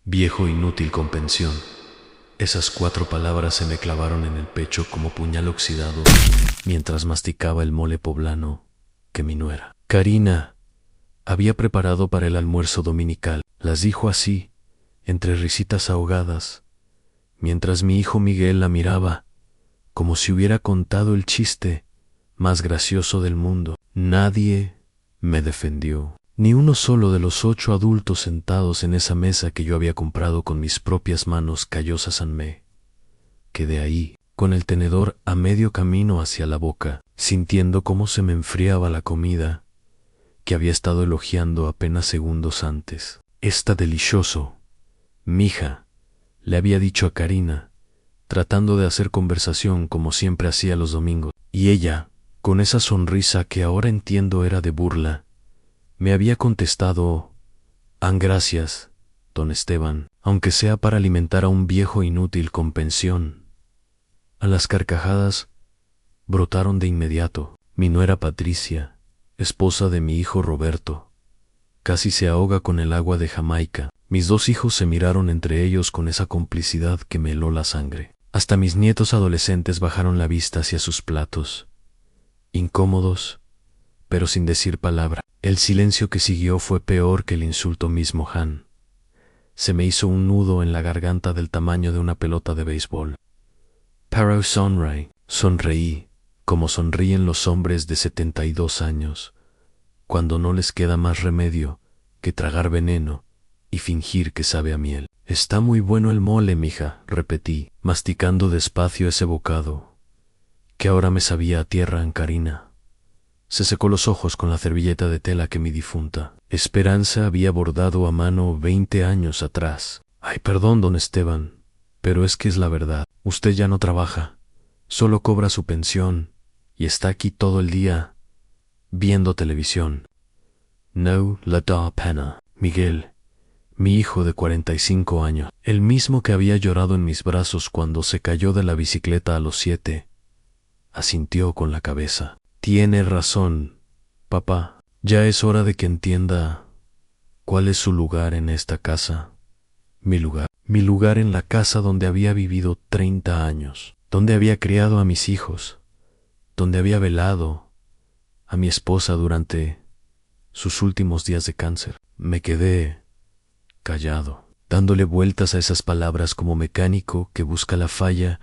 Viejo inútil con pensión. Esas 4 palabras se me clavaron en el pecho como puñal oxidado mientras masticaba el mole poblano que mi nuera, Karina, había preparado para el almuerzo dominical. Las dijo así, entre risitas ahogadas, mientras mi hijo Miguel la miraba, como si hubiera contado el chiste más gracioso del mundo. Nadie me defendió. Ni uno solo de los 8 adultos sentados en esa mesa que yo había comprado con mis propias manos callosas. Me quedé ahí, con el tenedor a medio camino hacia la boca, sintiendo cómo se me enfriaba la comida que había estado elogiando apenas segundos antes. Está delicioso, mija, le había dicho a Karina, tratando de hacer conversación como siempre hacía los domingos, y ella, con esa sonrisa que ahora entiendo era de burla, me había contestado: gracias, don Esteban, aunque sea para alimentar a un viejo inútil con pensión. A las carcajadas brotaron de inmediato. Mi nuera Patricia, esposa de mi hijo Roberto, casi se ahoga con el agua de Jamaica. Mis 2 hijos se miraron entre ellos con esa complicidad que me heló la sangre. Hasta mis nietos adolescentes bajaron la vista hacia sus platos, incómodos, pero sin decir palabra. El silencio que siguió fue peor que el insulto mismo. Se me hizo un nudo en la garganta del tamaño de una pelota de béisbol. Pero sonreí, como sonríen los hombres de 72 años, cuando no les queda más remedio que tragar veneno y fingir que sabe a miel. Está muy bueno el mole, mija, repetí, masticando despacio ese bocado, que ahora me sabía a tierra en Karina. Se secó los ojos con la servilleta de tela que mi difunta Esperanza había bordado a mano 20 años atrás. Ay, perdón, don Esteban, pero es que es la verdad. Usted ya no trabaja, solo cobra su pensión y está aquí todo el día viendo televisión. No la da pena. Miguel, mi hijo de 45 años, el mismo que había llorado en mis brazos cuando se cayó de la bicicleta a los 7, asintió con la cabeza. Tiene razón, papá. Ya es hora de que entienda cuál es su lugar en esta casa. Mi lugar en la casa donde había vivido 30 años, donde había criado a mis hijos, donde había velado a mi esposa durante sus últimos días de cáncer. Me quedé callado, dándole vueltas a esas palabras como mecánico que busca la falla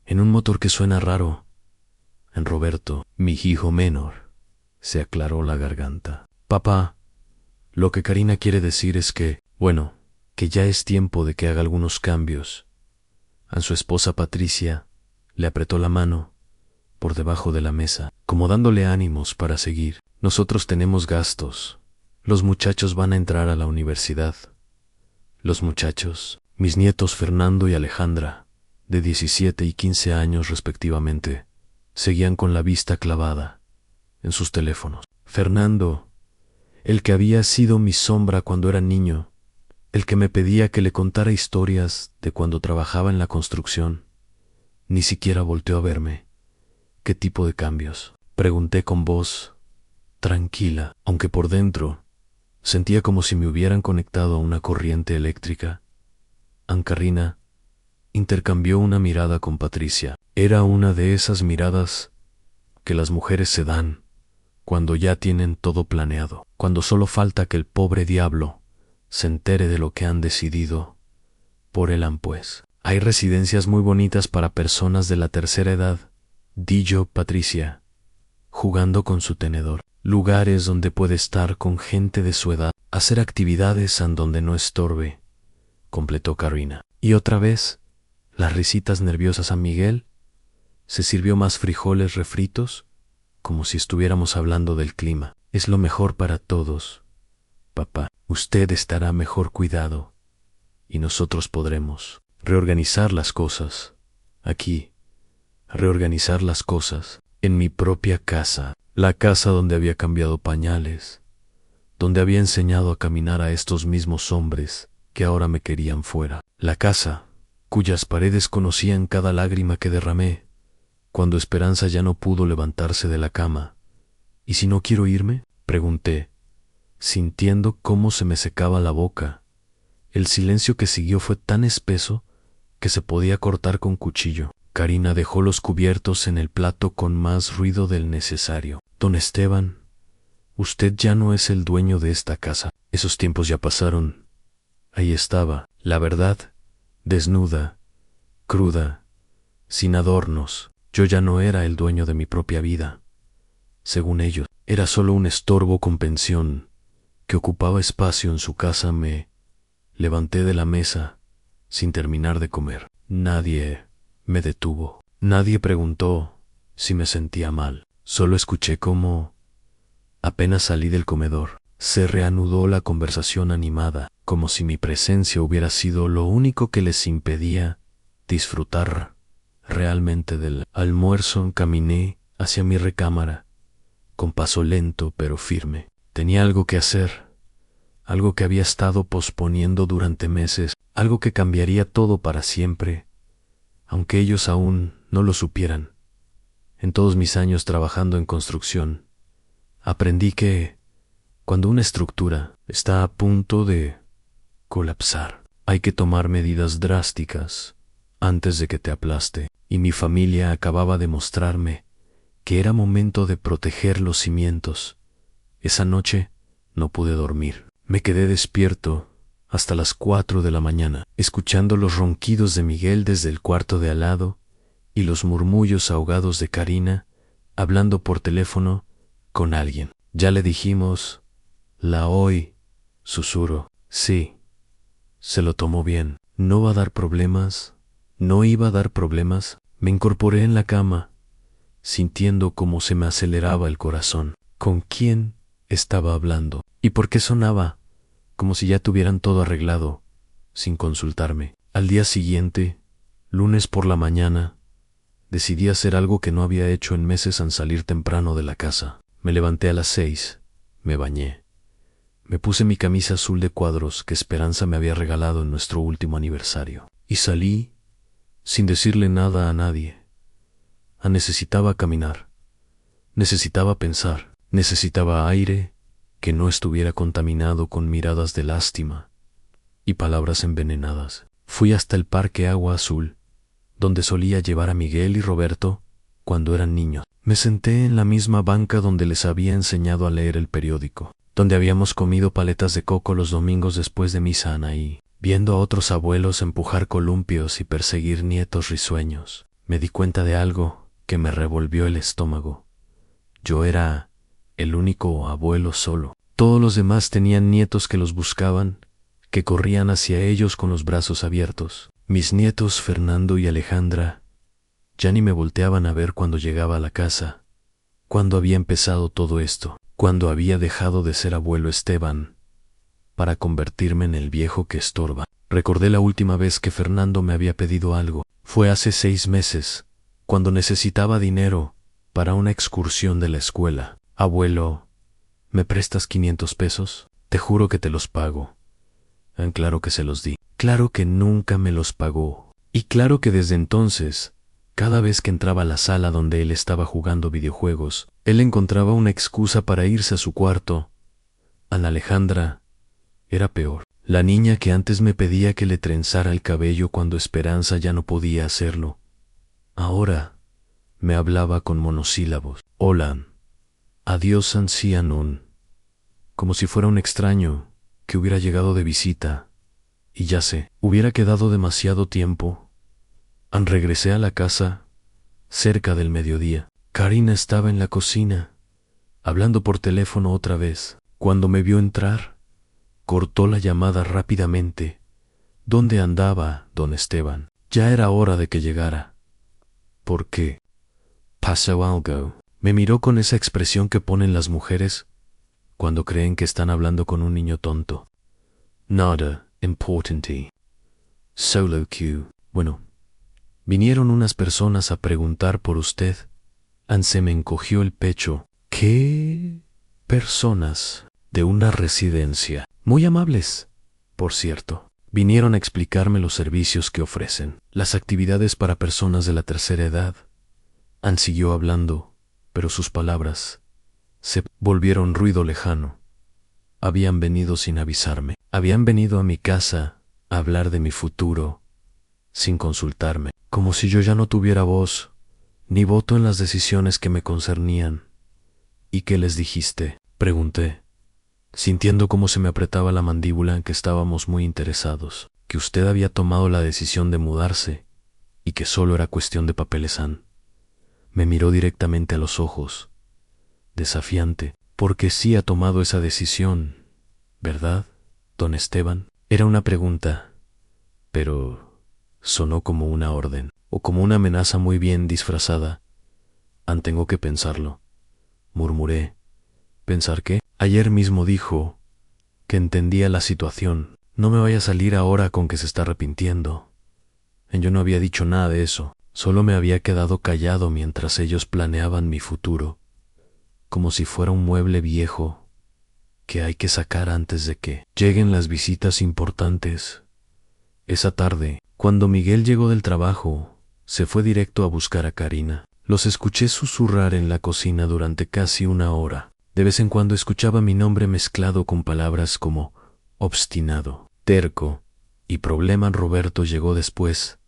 en un motor que suena raro. En Roberto, mi hijo menor, se aclaró la garganta. Papá, lo que Karina quiere decir es que, bueno, que ya es tiempo de que haga algunos cambios. A su esposa Patricia le apretó la mano por debajo de la mesa, como dándole ánimos para seguir. Nosotros tenemos gastos. Los muchachos van a entrar a la universidad. Los muchachos, mis nietos Fernando y Alejandra, de 17 y 15 años respectivamente, seguían con la vista clavada en sus teléfonos. Fernando, el que había sido mi sombra cuando era niño, el que me pedía que le contara historias de cuando trabajaba en la construcción, ni siquiera volteó a verme. ¿Qué tipo de cambios?, pregunté con voz tranquila, aunque por dentro sentía como si me hubieran conectado a una corriente eléctrica. Karina intercambió una mirada con Patricia. Era una de esas miradas que las mujeres se dan cuando ya tienen todo planeado, cuando solo falta que el pobre diablo se entere de lo que han decidido por él. Pues, hay residencias muy bonitas para personas de la tercera edad, dijo Patricia, jugando con su tenedor. Lugares donde puede estar con gente de su edad, hacer actividades en donde no estorbe, completó Karina. Y otra vez, las risitas nerviosas a Miguel. Se sirvió más frijoles refritos, como si estuviéramos hablando del clima. Es lo mejor para todos, papá. Usted estará mejor cuidado y nosotros podremos reorganizar las cosas aquí, reorganizar las cosas en mi propia casa, la casa donde había cambiado pañales, donde había enseñado a caminar a estos mismos hombres que ahora me querían fuera, la casa cuyas paredes conocían cada lágrima que derramé cuando Esperanza ya no pudo levantarse de la cama. ¿Y si no quiero irme?, pregunté, sintiendo cómo se me secaba la boca El silencio que siguió fue tan espeso que se podía cortar con cuchillo. Karina dejó los cubiertos en el plato con más ruido del necesario. Don Esteban, usted ya no es el dueño de esta casa. Esos tiempos ya pasaron. Ahí estaba, la verdad, desnuda, cruda, sin adornos. Yo ya no era el dueño de mi propia vida. Según ellos, era solo un estorbo con pensión que ocupaba espacio en su casa. Me levanté de la mesa sin terminar de comer. Nadie me detuvo. Nadie preguntó si me sentía mal. Solo escuché cómo, apenas salí del comedor, se reanudó la conversación animada, como si mi presencia hubiera sido lo único que les impedía disfrutar realmente del almuerzo. Caminé hacia mi recámara, con paso lento pero firme. Tenía algo que hacer, algo que había estado posponiendo durante meses, algo que cambiaría todo para siempre, aunque ellos aún no lo supieran. En todos mis años trabajando en construcción, aprendí que cuando una estructura está a punto de colapsar, hay que tomar medidas drásticas antes de que te aplaste, y mi familia acababa de mostrarme que era momento de proteger los cimientos. Esa noche no pude dormir. Me quedé despierto hasta las 4 de la mañana, escuchando los ronquidos de Miguel desde el cuarto de al lado y los murmullos ahogados de Karina hablando por teléfono con alguien. Ya le dijimos, la oí, susurro. Sí, se lo tomó bien. No va a dar problemas. No iba a dar problemas. Me incorporé en la cama, sintiendo cómo se me aceleraba el corazón. ¿Con quién estaba hablando? ¿Y por qué sonaba como si ya tuvieran todo arreglado, sin consultarme? Al día siguiente, lunes por la mañana, decidí hacer algo que no había hecho en meses al salir temprano de la casa. Me levanté a las 6, me bañé. Me puse mi camisa azul de cuadros que Esperanza me había regalado en nuestro último aniversario. Y salí sin decirle nada a nadie. Necesitaba caminar. Necesitaba pensar. Necesitaba aire que no estuviera contaminado con miradas de lástima y palabras envenenadas. Fui hasta el Parque Agua Azul, donde solía llevar a Miguel y Roberto cuando eran niños. Me senté en la misma banca donde les había enseñado a leer el periódico, donde habíamos comido paletas de coco los domingos después de misa Anaí, viendo a otros abuelos empujar columpios y perseguir nietos risueños. Me di cuenta de algo que me revolvió el estómago. Yo era el único abuelo solo. Todos los demás tenían nietos que los buscaban, que corrían hacia ellos con los brazos abiertos. Mis nietos Fernando y Alejandra ya ni me volteaban a ver cuando llegaba a la casa. ¿Cuándo había empezado todo esto? ¿Cuándo había dejado de ser abuelo Esteban para convertirme en el viejo que estorba? Recordé la última vez que Fernando me había pedido algo. Fue hace 6 meses, cuando necesitaba dinero para una excursión de la escuela. Abuelo, ¿me prestas 500 pesos? Te juro que te los pago. Claro que se los di. Claro que nunca me los pagó. Y claro que desde entonces, cada vez que entraba a la sala donde él estaba jugando videojuegos, él encontraba una excusa para irse a su cuarto. Ana Alejandra era peor. La niña que antes me pedía que le trenzara el cabello cuando Esperanza ya no podía hacerlo. Ahora me hablaba con monosílabos. Hola. Adiós ancianón. Como si fuera un extraño que hubiera llegado de visita. Y ya sé, hubiera quedado demasiado tiempo. Regresé a la casa cerca del mediodía. Karina estaba en la cocina, hablando por teléfono otra vez. Cuando me vio entrar, cortó la llamada rápidamente. ¿Dónde andaba, don Esteban? Ya era hora de que llegara. ¿Por qué? ¿Pasó algo? Me miró con esa expresión que ponen las mujeres cuando creen que están hablando con un niño tonto. Nada importante. Solo que, bueno, vinieron unas personas a preguntar por usted. Se me encogió el pecho. ¿Qué personas? De una residencia. Muy amables, por cierto. Vinieron a explicarme los servicios que ofrecen, las actividades para personas de la tercera edad. Siguió hablando, pero sus palabras se volvieron ruido lejano. Habían venido sin avisarme. Habían venido a mi casa a hablar de mi futuro, sin consultarme, como si yo ya no tuviera voz ni voto en las decisiones que me concernían. ¿Y qué les dijiste?, pregunté, sintiendo cómo se me apretaba la mandíbula en que estábamos muy interesados. Que usted había tomado la decisión de mudarse y que solo era cuestión de papeles. Me miró directamente a los ojos, desafiante, porque sí ha tomado esa decisión, ¿verdad, don Esteban? Era una pregunta, pero sonó como una orden, o como una amenaza muy bien disfrazada. Tengo que pensarlo, murmuré. ¿Pensar qué? Ayer mismo dijo que entendía la situación. No me vaya a salir ahora con que se está arrepintiendo. Yo no había dicho nada de eso, solo me había quedado callado mientras ellos planeaban mi futuro, como si fuera un mueble viejo que hay que sacar antes de que lleguen las visitas importantes. Esa tarde, cuando Miguel llegó del trabajo, se fue directo a buscar a Karina. Los escuché susurrar en la cocina durante casi una hora. De vez en cuando escuchaba mi nombre mezclado con palabras como obstinado, terco y problema. Roberto llegó después,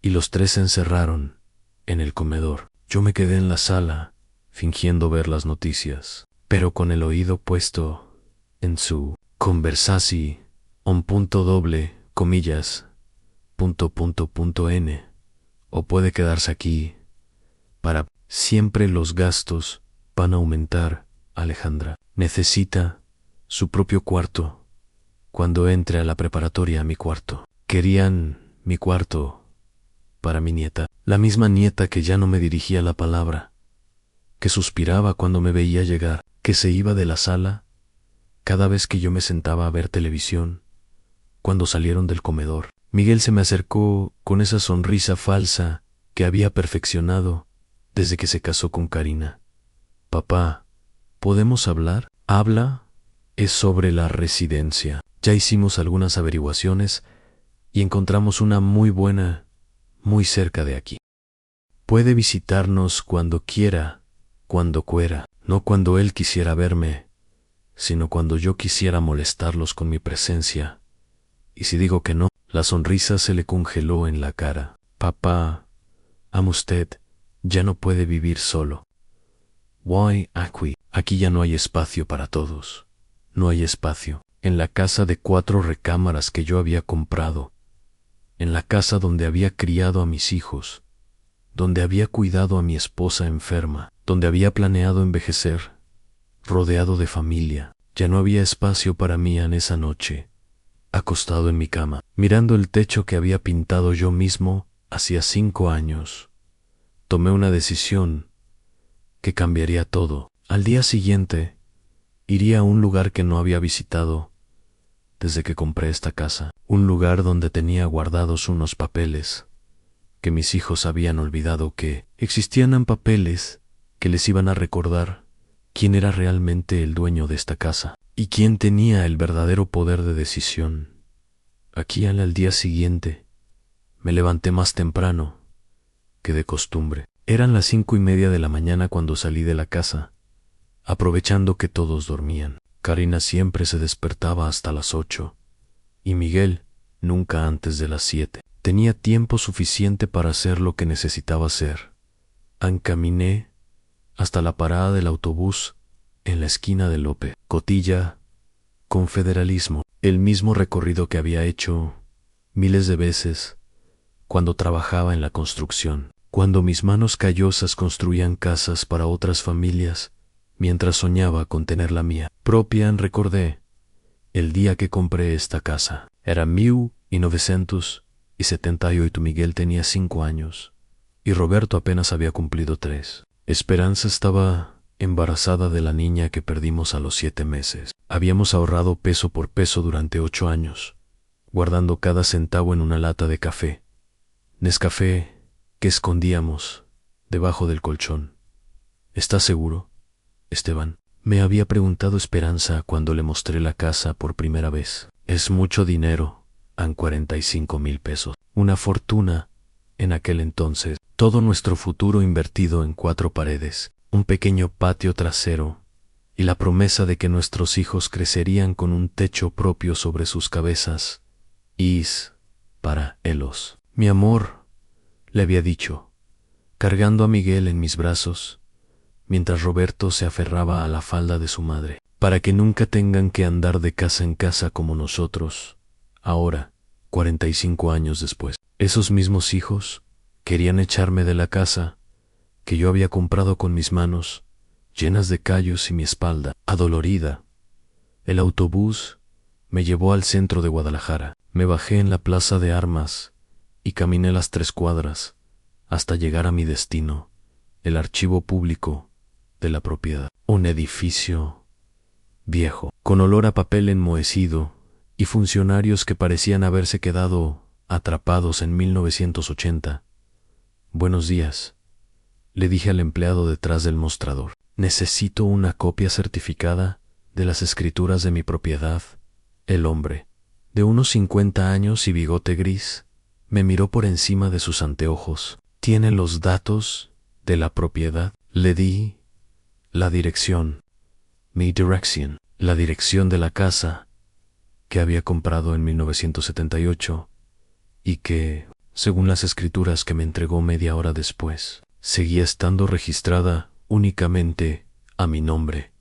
y los tres se encerraron en el comedor. Yo me quedé en la sala, fingiendo ver las noticias, pero con el oído puesto en su conversasi, comillas, n, o puede quedarse aquí, para siempre los gastos van a aumentar. Alejandra necesita su propio cuarto cuando entre a la preparatoria. A mi cuarto. Querían mi cuarto para mi nieta, la misma nieta que ya no me dirigía la palabra, que suspiraba cuando me veía llegar, que se iba de la sala cada vez que yo me sentaba a ver televisión. Cuando salieron del comedor, Miguel se me acercó con esa sonrisa falsa que había perfeccionado desde que se casó con Karina. Papá, ¿podemos hablar? Habla. Es sobre la residencia. Ya hicimos algunas averiguaciones y encontramos una muy buena, muy cerca de aquí. Puede visitarnos cuando quiera, cuando quiera, no cuando él quisiera verme, sino cuando yo quisiera molestarlos con mi presencia. Y si digo que no, la sonrisa se le congeló en la cara. Papá, usted ya no puede vivir solo. Why, aquí ya no hay espacio para todos. No hay espacio. En la casa de 4 recámaras que yo había comprado, en la casa donde había criado a mis hijos, donde había cuidado a mi esposa enferma, donde había planeado envejecer, rodeado de familia, ya no había espacio para mí en esa noche, acostado en mi cama, mirando el techo que había pintado yo mismo hacía 5 años. Tomé una decisión que cambiaría todo. Al día siguiente, iría a un lugar que no había visitado desde que compré esta casa, un lugar donde tenía guardados unos papeles que mis hijos habían olvidado que existían, en papeles que les iban a recordar quién era realmente el dueño de esta casa y quién tenía el verdadero poder de decisión. Aquí al día siguiente me levanté más temprano que de costumbre. Eran las 5:30 de la mañana cuando salí de la casa, aprovechando que todos dormían. Karina siempre se despertaba hasta las 8, y Miguel nunca antes de las 7. Tenía tiempo suficiente para hacer lo que necesitaba hacer. Caminé hasta la parada del autobús en la esquina de Lope, Cotilla, Confederalismo, el mismo recorrido que había hecho miles de veces cuando trabajaba en la construcción, cuando mis manos callosas construían casas para otras familias, mientras soñaba con tener la mía propia. Recordé el día que compré esta casa. Era 1978. Miguel tenía 5 años y Roberto apenas había cumplido 3. Esperanza estaba embarazada de la niña que perdimos a los 7 meses. Habíamos ahorrado peso por peso durante 8 años, guardando cada centavo en una lata de café, Nescafé, que escondíamos debajo del colchón. ¿Estás seguro, Esteban?, me había preguntado Esperanza cuando le mostré la casa por primera vez. Es mucho dinero, 45,000 pesos. Una fortuna en aquel entonces. Todo nuestro futuro invertido en 4 paredes, un pequeño patio trasero y la promesa de que nuestros hijos crecerían con un techo propio sobre sus cabezas Is para Elos. Mi amor, le había dicho, cargando a Miguel en mis brazos, mientras Roberto se aferraba a la falda de su madre, para que nunca tengan que andar de casa en casa como nosotros, ahora, 45 años después. Esos mismos hijos querían echarme de la casa que yo había comprado con mis manos, llenas de callos, y mi espalda, adolorida. El autobús me llevó al centro de Guadalajara. Me bajé en la plaza de armas y caminé las 3 cuadras hasta llegar a mi destino, el archivo público de la propiedad. Un edificio viejo, con olor a papel enmohecido y funcionarios que parecían haberse quedado atrapados en 1980. Buenos días, le dije al empleado detrás del mostrador. Necesito una copia certificada de las escrituras de mi propiedad. El hombre, de unos 50 años y bigote gris, me miró por encima de sus anteojos. ¿Tiene los datos de la propiedad? Le di la dirección, mi direction, la dirección de la casa que había comprado en 1978 y que, según las escrituras que me entregó media hora después, seguía estando registrada únicamente a mi nombre,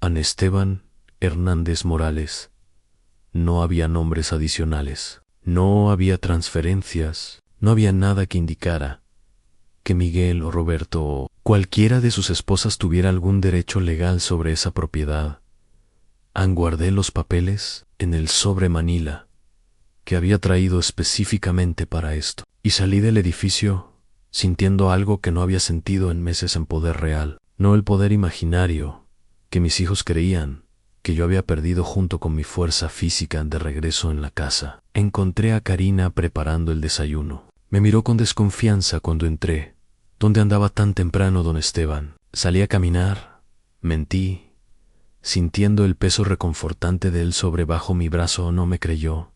Ana Esteban Hernández Morales. No había nombres adicionales, no había transferencias, no había nada que indicara que Miguel o Roberto o cualquiera de sus esposas tuviera algún derecho legal sobre esa propiedad. Guardé los papeles en el sobre Manila que había traído específicamente para esto, y salí del edificio sintiendo algo que no había sentido en meses en poder real, no el poder imaginario que mis hijos creían que yo había perdido junto con mi fuerza física de regreso en la casa. Encontré a Karina preparando el desayuno. Me miró con desconfianza cuando entré. ¿Dónde andaba tan temprano, don Esteban? Salí a caminar, mentí, sintiendo el peso reconfortante de él sobre bajo mi brazo. No me creyó,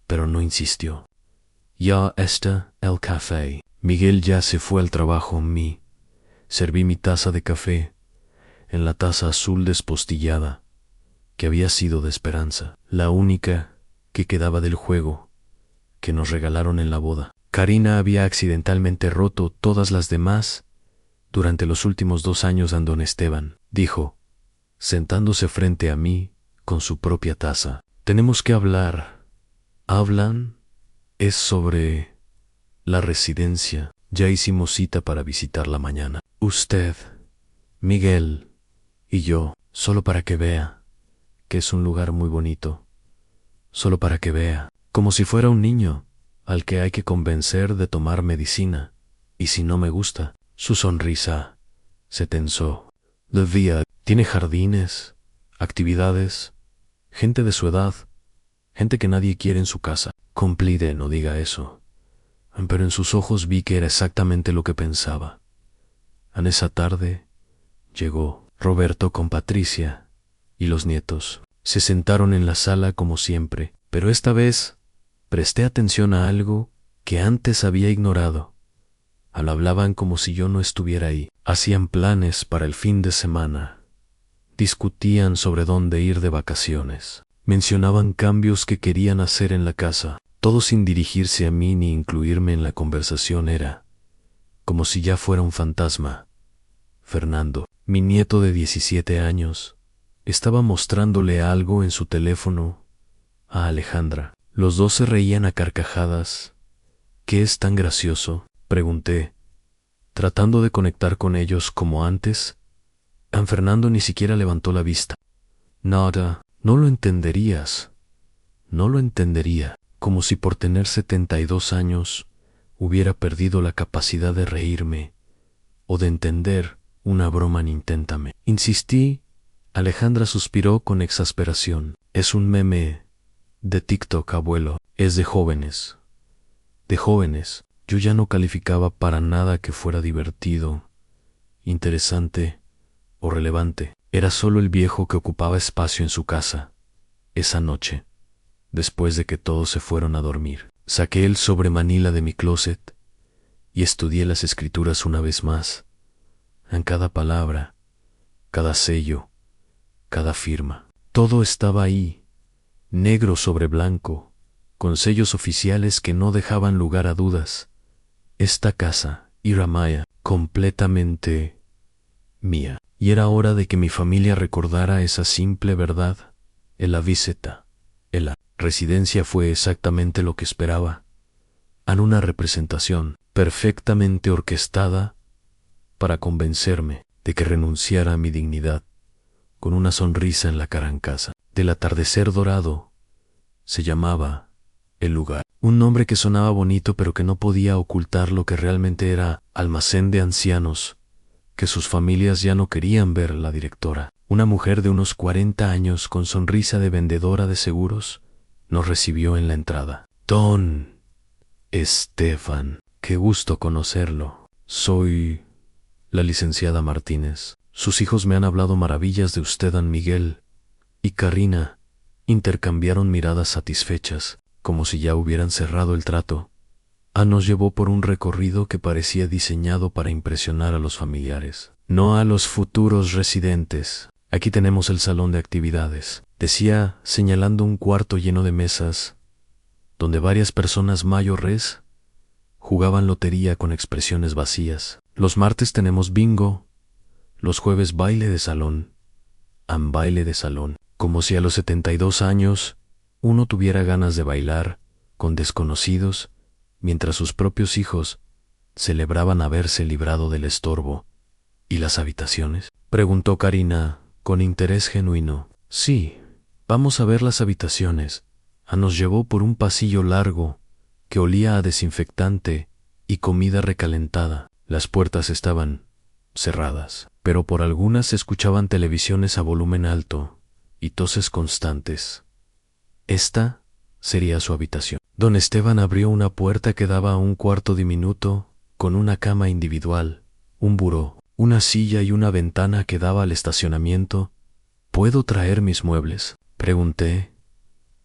pero no insistió. Ya está el café. Miguel ya se fue al trabajo. Serví mi taza de café en la taza azul despostillada que había sido de Esperanza, la única que quedaba del juego que nos regalaron en la boda. Karina había accidentalmente roto todas las demás durante los últimos 2 años de don Esteban, dijo, sentándose frente a mí con su propia taza. Tenemos que hablar. ¿Hablan? Es sobre la residencia. Ya hicimos cita para visitarla mañana. Usted, Miguel y yo, solo para que vea que es un lugar muy bonito. Solo para que vea, como si fuera un niño al que hay que convencer de tomar medicina. Y si no me gusta, su sonrisa se tensó. La vía tiene jardines, actividades, gente de su edad, gente que nadie quiere en su casa. Cumpliré, no diga eso. Pero en sus ojos vi que era exactamente lo que pensaba. En esa tarde llegó Roberto con Patricia y los nietos. Se sentaron en la sala como siempre, pero esta vez presté atención a algo que antes había ignorado. Hablaban como si yo no estuviera ahí. Hacían planes para el fin de semana. Discutían sobre dónde ir de vacaciones. Mencionaban cambios que querían hacer en la casa, todo sin dirigirse a mí ni incluirme en la conversación. Era como si ya fuera un fantasma. Fernando, mi nieto de 17 años, estaba mostrándole algo en su teléfono a Alejandra. Los dos se reían a carcajadas. ¿Qué es tan gracioso?, pregunté, tratando de conectar con ellos como antes. Fernando ni siquiera levantó la vista. Nada, no lo entenderías. No lo entendería, como si por tener 72 años hubiera perdido la capacidad de reírme o de entender una broma. Inténtame. Insistí. Alejandra suspiró con exasperación. Es un meme de TikTok, abuelo. Es de jóvenes. De jóvenes. Yo ya no calificaba para nada que fuera divertido, interesante o relevante. Era solo el viejo que ocupaba espacio en su casa. Esa noche, después de que todos se fueron a dormir, saqué el sobre Manila de mi closet y estudié las escrituras una vez más. En cada palabra, cada sello, cada firma. Todo estaba ahí, negro sobre blanco, con sellos oficiales que no dejaban lugar a dudas. Esta casa, Iramaya, completamente mía. Y era hora de que mi familia recordara esa simple verdad. La visita, la residencia fue exactamente lo que esperaba. En una representación perfectamente orquestada para convencerme de que renunciara a mi dignidad, con una sonrisa en la cara en casa. Del atardecer dorado se llamaba el lugar. Un nombre que sonaba bonito pero que no podía ocultar lo que realmente era almacén de ancianos, que sus familias ya no querían ver. La directora, una mujer de unos 40 años con sonrisa de vendedora de seguros, nos recibió en la entrada. Don Estefan, qué gusto conocerlo. Soy la licenciada Martínez. Sus hijos me han hablado maravillas de usted. Don Miguel y Karina intercambiaron miradas satisfechas, como si ya hubieran cerrado el trato. Nos llevó por un recorrido que parecía diseñado para impresionar a los familiares, no a los futuros residentes. Aquí tenemos el salón de actividades, decía, señalando un cuarto lleno de mesas, donde varias personas mayores jugaban lotería con expresiones vacías. Los martes tenemos bingo, los jueves baile de salón, baile de salón, como si a los 72 años uno tuviera ganas de bailar con desconocidos, mientras sus propios hijos celebraban haberse librado del estorbo. ¿Y las habitaciones?, preguntó Karina con interés genuino. Sí, vamos a ver las habitaciones. Nos llevó por un pasillo largo que olía a desinfectante y comida recalentada. Las puertas estaban cerradas, pero por algunas se escuchaban televisiones a volumen alto y toses constantes. Esta sería su habitación. Don Esteban abrió una puerta que daba a un cuarto diminuto, con una cama individual, un buró, una silla y una ventana que daba al estacionamiento. ¿Puedo traer mis muebles?, pregunté.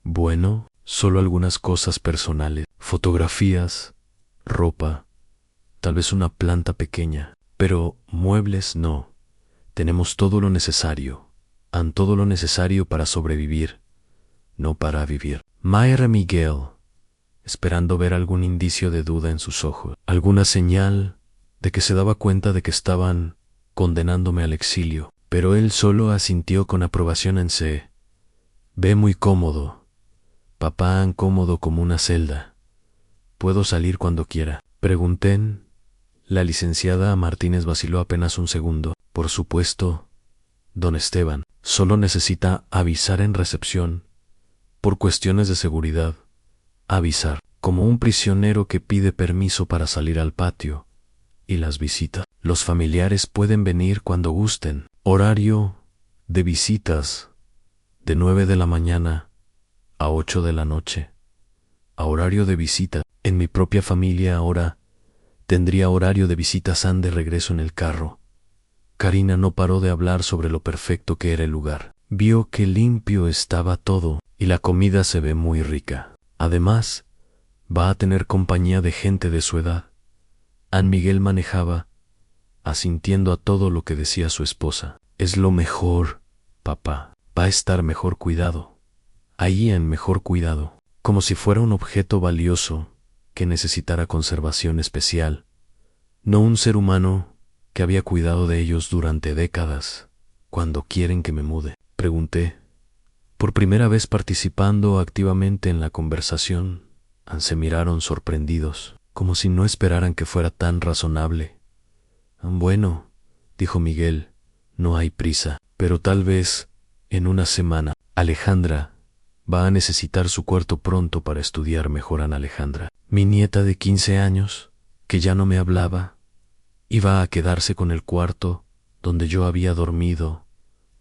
Bueno, solo algunas cosas personales, fotografías, ropa, tal vez una planta pequeña, pero muebles no. Tenemos todo lo necesario, todo lo necesario para sobrevivir, no para vivir. Mayra Miguel, esperando ver algún indicio de duda en sus ojos, alguna señal de que se daba cuenta de que estaban condenándome al exilio, pero él solo asintió con aprobación en se. Ve muy cómodo, papá, cómodo como una celda. ¿Puedo salir cuando quiera?, pregunté. La licenciada Martínez vaciló apenas un segundo. Por supuesto, don Esteban, solo necesita avisar en recepción. Por cuestiones de seguridad, avisar, como un prisionero que pide permiso para salir al patio. Y las visitas. Los familiares pueden venir cuando gusten. Horario de visitas, de 9 de la mañana a 8 de la noche. A horario de visita, en mi propia familia ahora tendría horario de visitas. De regreso en el carro, Karina no paró de hablar sobre lo perfecto que era el lugar. Vio que limpio estaba todo y la comida se ve muy rica. Además, va a tener compañía de gente de su edad. Miguel manejaba, asintiendo a todo lo que decía su esposa. Es lo mejor, papá. Va a estar mejor cuidado. Ahí en mejor cuidado. Como si fuera un objeto valioso que necesitara conservación especial. No un ser humano que había cuidado de ellos durante décadas. ¿Cuándo quieren que me mude?, pregunté. Por primera vez participando activamente en la conversación, se miraron sorprendidos, como si no esperaran que fuera tan razonable. Bueno, dijo Miguel, no hay prisa, pero tal vez en una semana. Alejandra va a necesitar su cuarto pronto para estudiar mejor. Alejandra, mi nieta de 15 años, que ya no me hablaba, iba a quedarse con el cuarto donde yo había dormido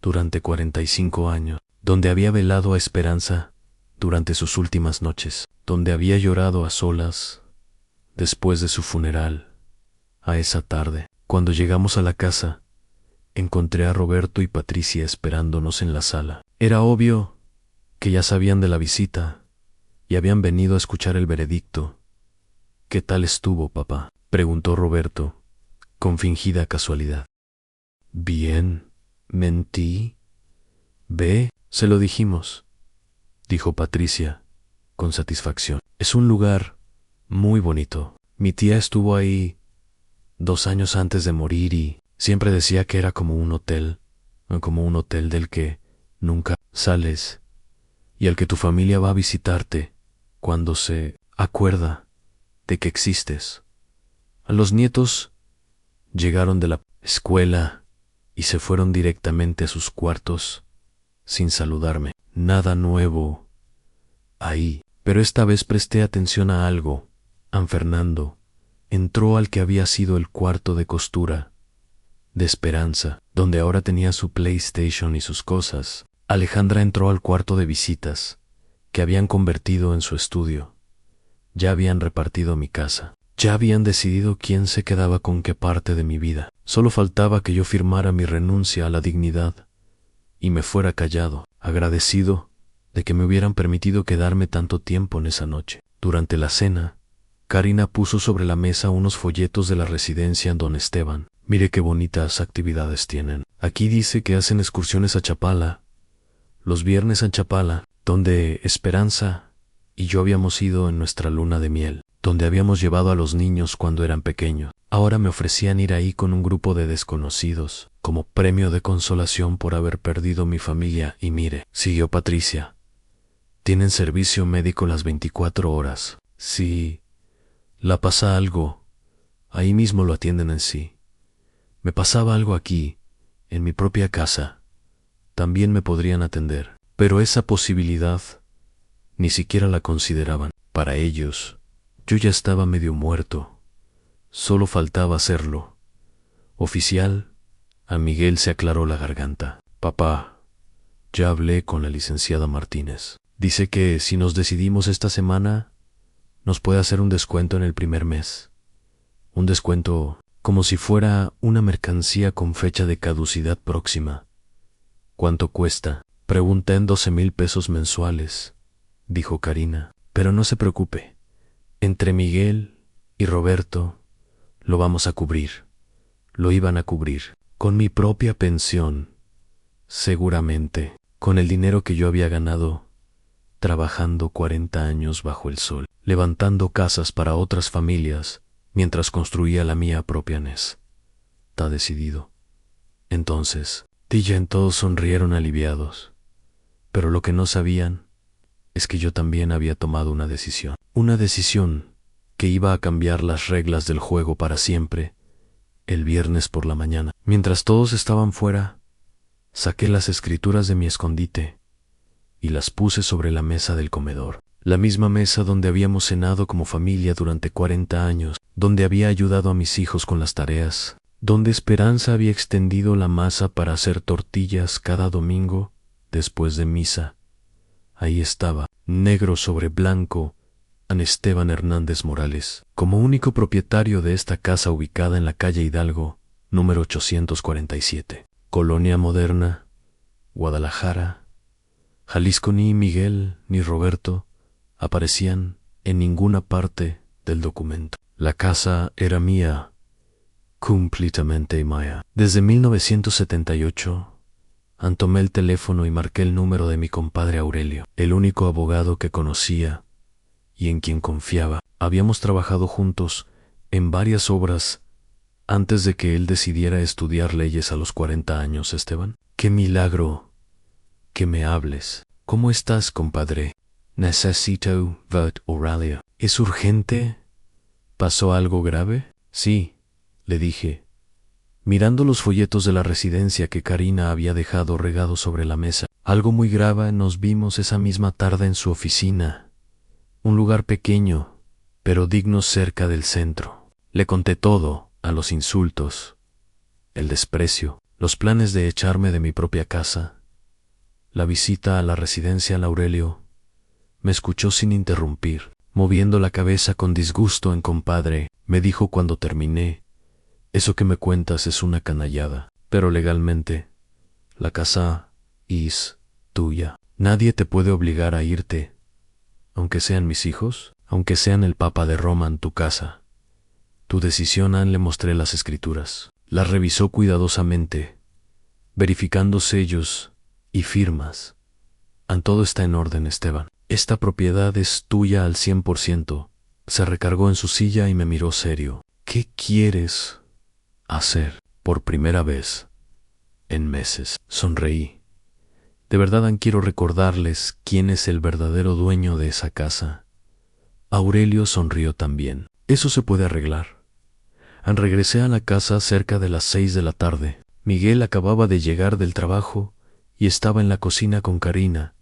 durante 45 años, donde había velado a Esperanza durante sus últimas noches, donde había llorado a solas después de su funeral. A esa tarde, cuando llegamos a la casa, encontré a Roberto y Patricia esperándonos en la sala. Era obvio que ya sabían de la visita y habían venido a escuchar el veredicto. ¿Qué tal estuvo, papá?, preguntó Roberto, con fingida casualidad. Bien, mentí. Ve, se lo dijimos, dijo Patricia, con satisfacción. Es un lugar muy bonito. Mi tía estuvo ahí 2 años antes de morir y siempre decía que era como un hotel del que nunca sales y al que tu familia va a visitarte cuando se acuerda de que existes. A los nietos llegaron de la escuela y se fueron directamente a sus cuartos sin saludarme. Nada nuevo ahí, pero esta vez presté atención a algo. Fernando entró al que había sido el cuarto de costura de Esperanza, donde ahora tenía su PlayStation y sus cosas. Alejandra entró al cuarto de visitas, que habían convertido en su estudio. Ya habían repartido mi casa. Ya habían decidido quién se quedaba con qué parte de mi vida. Solo faltaba que yo firmara mi renuncia a la dignidad y me fuera callado, agradecido de que me hubieran permitido quedarme tanto tiempo en esa noche. Durante la cena, Karina puso sobre la mesa unos folletos de la residencia en Don Esteban. Mire qué bonitas actividades tienen. Aquí dice que hacen excursiones a Chapala, los viernes en Chapala, donde Esperanza y yo habíamos ido en nuestra luna de miel, donde habíamos llevado a los niños cuando eran pequeños. Ahora me ofrecían ir ahí con un grupo de desconocidos, como premio de consolación por haber perdido mi familia. Y mire, siguió Patricia, tienen servicio médico las 24 horas. Si la pasa algo, ahí mismo lo atienden en sí. Me pasaba algo aquí, en mi propia casa, también me podrían atender, pero esa posibilidad ni siquiera la consideraban. Para ellos, yo ya estaba medio muerto, solo faltaba hacerlo. Oficial, a Miguel se aclaró la garganta. Papá, ya hablé con la licenciada Martínez. Dice que si nos decidimos esta semana, nos puede hacer un descuento en el primer mes. Un descuento como si fuera una mercancía con fecha de caducidad próxima. ¿Cuánto cuesta? Pregunté. En 12,000 pesos mensuales, dijo Karina. Pero no se preocupe, entre Miguel y Roberto lo vamos a cubrir. Lo iban a cubrir con mi propia pensión, seguramente, con el dinero que yo había ganado trabajando 40 años bajo el sol, levantando casas para otras familias mientras construía la mía propia. Está decidido. Entonces, Tilla y todos sonrieron aliviados, pero lo que no sabían es que yo también había tomado una decisión que iba a cambiar las reglas del juego para siempre. El viernes por la mañana, mientras todos estaban fuera, saqué las escrituras de mi escondite y las puse sobre la mesa del comedor, la misma mesa donde habíamos cenado como familia durante 40 años, donde había ayudado a mis hijos con las tareas, donde Esperanza había extendido la masa para hacer tortillas cada domingo después de misa. Ahí estaba, negro sobre blanco, An Esteban Hernández Morales, como único propietario de esta casa ubicada en la calle Hidalgo, número 847, Colonia Moderna, Guadalajara, Jalisco. Ni Miguel ni Roberto aparecían en ninguna parte del documento. La casa era mía, completamente mía. Desde 1978, tomé el teléfono y marqué el número de mi compadre Aurelio, el único abogado que conocía y en quien confiaba. Habíamos trabajado juntos en varias obras antes de que él decidiera estudiar leyes a los 40 años. Esteban, qué milagro que me hables. ¿Cómo estás, compadre? Necesito verte, Aurelio. ¿Es urgente? ¿Pasó algo grave? Sí, le dije, mirando los folletos de la residencia que Karina había dejado regados sobre la mesa. Algo muy grave. Nos vimos esa misma tarde en su oficina, un lugar pequeño, pero digno, cerca del centro. Le conté todo, a los insultos, el desprecio, los planes de echarme de mi propia casa, la visita a la residencia. Aurelio me escuchó sin interrumpir, moviendo la cabeza con disgusto. Compadre, me dijo cuando terminé, eso que me cuentas es una canallada, pero legalmente, la casa es tuya. Nadie te puede obligar a irte, aunque sean mis hijos, aunque sean el Papa de Roma en tu casa. Tu decisión. Le mostré las escrituras. Las revisó cuidadosamente, verificando sellos y firmas. Todo está en orden, Esteban. Esta propiedad es tuya al 100%. Se recargó en su silla y me miró serio. ¿Qué quieres hacer? Por primera vez en meses. Sonreí. De verdad quiero recordarles quién es el verdadero dueño de esa casa. Aurelio sonrió también. Eso se puede arreglar. Regresé a la casa cerca de las 6 de la tarde. Miguel acababa de llegar del trabajo y estaba en la cocina con Karina,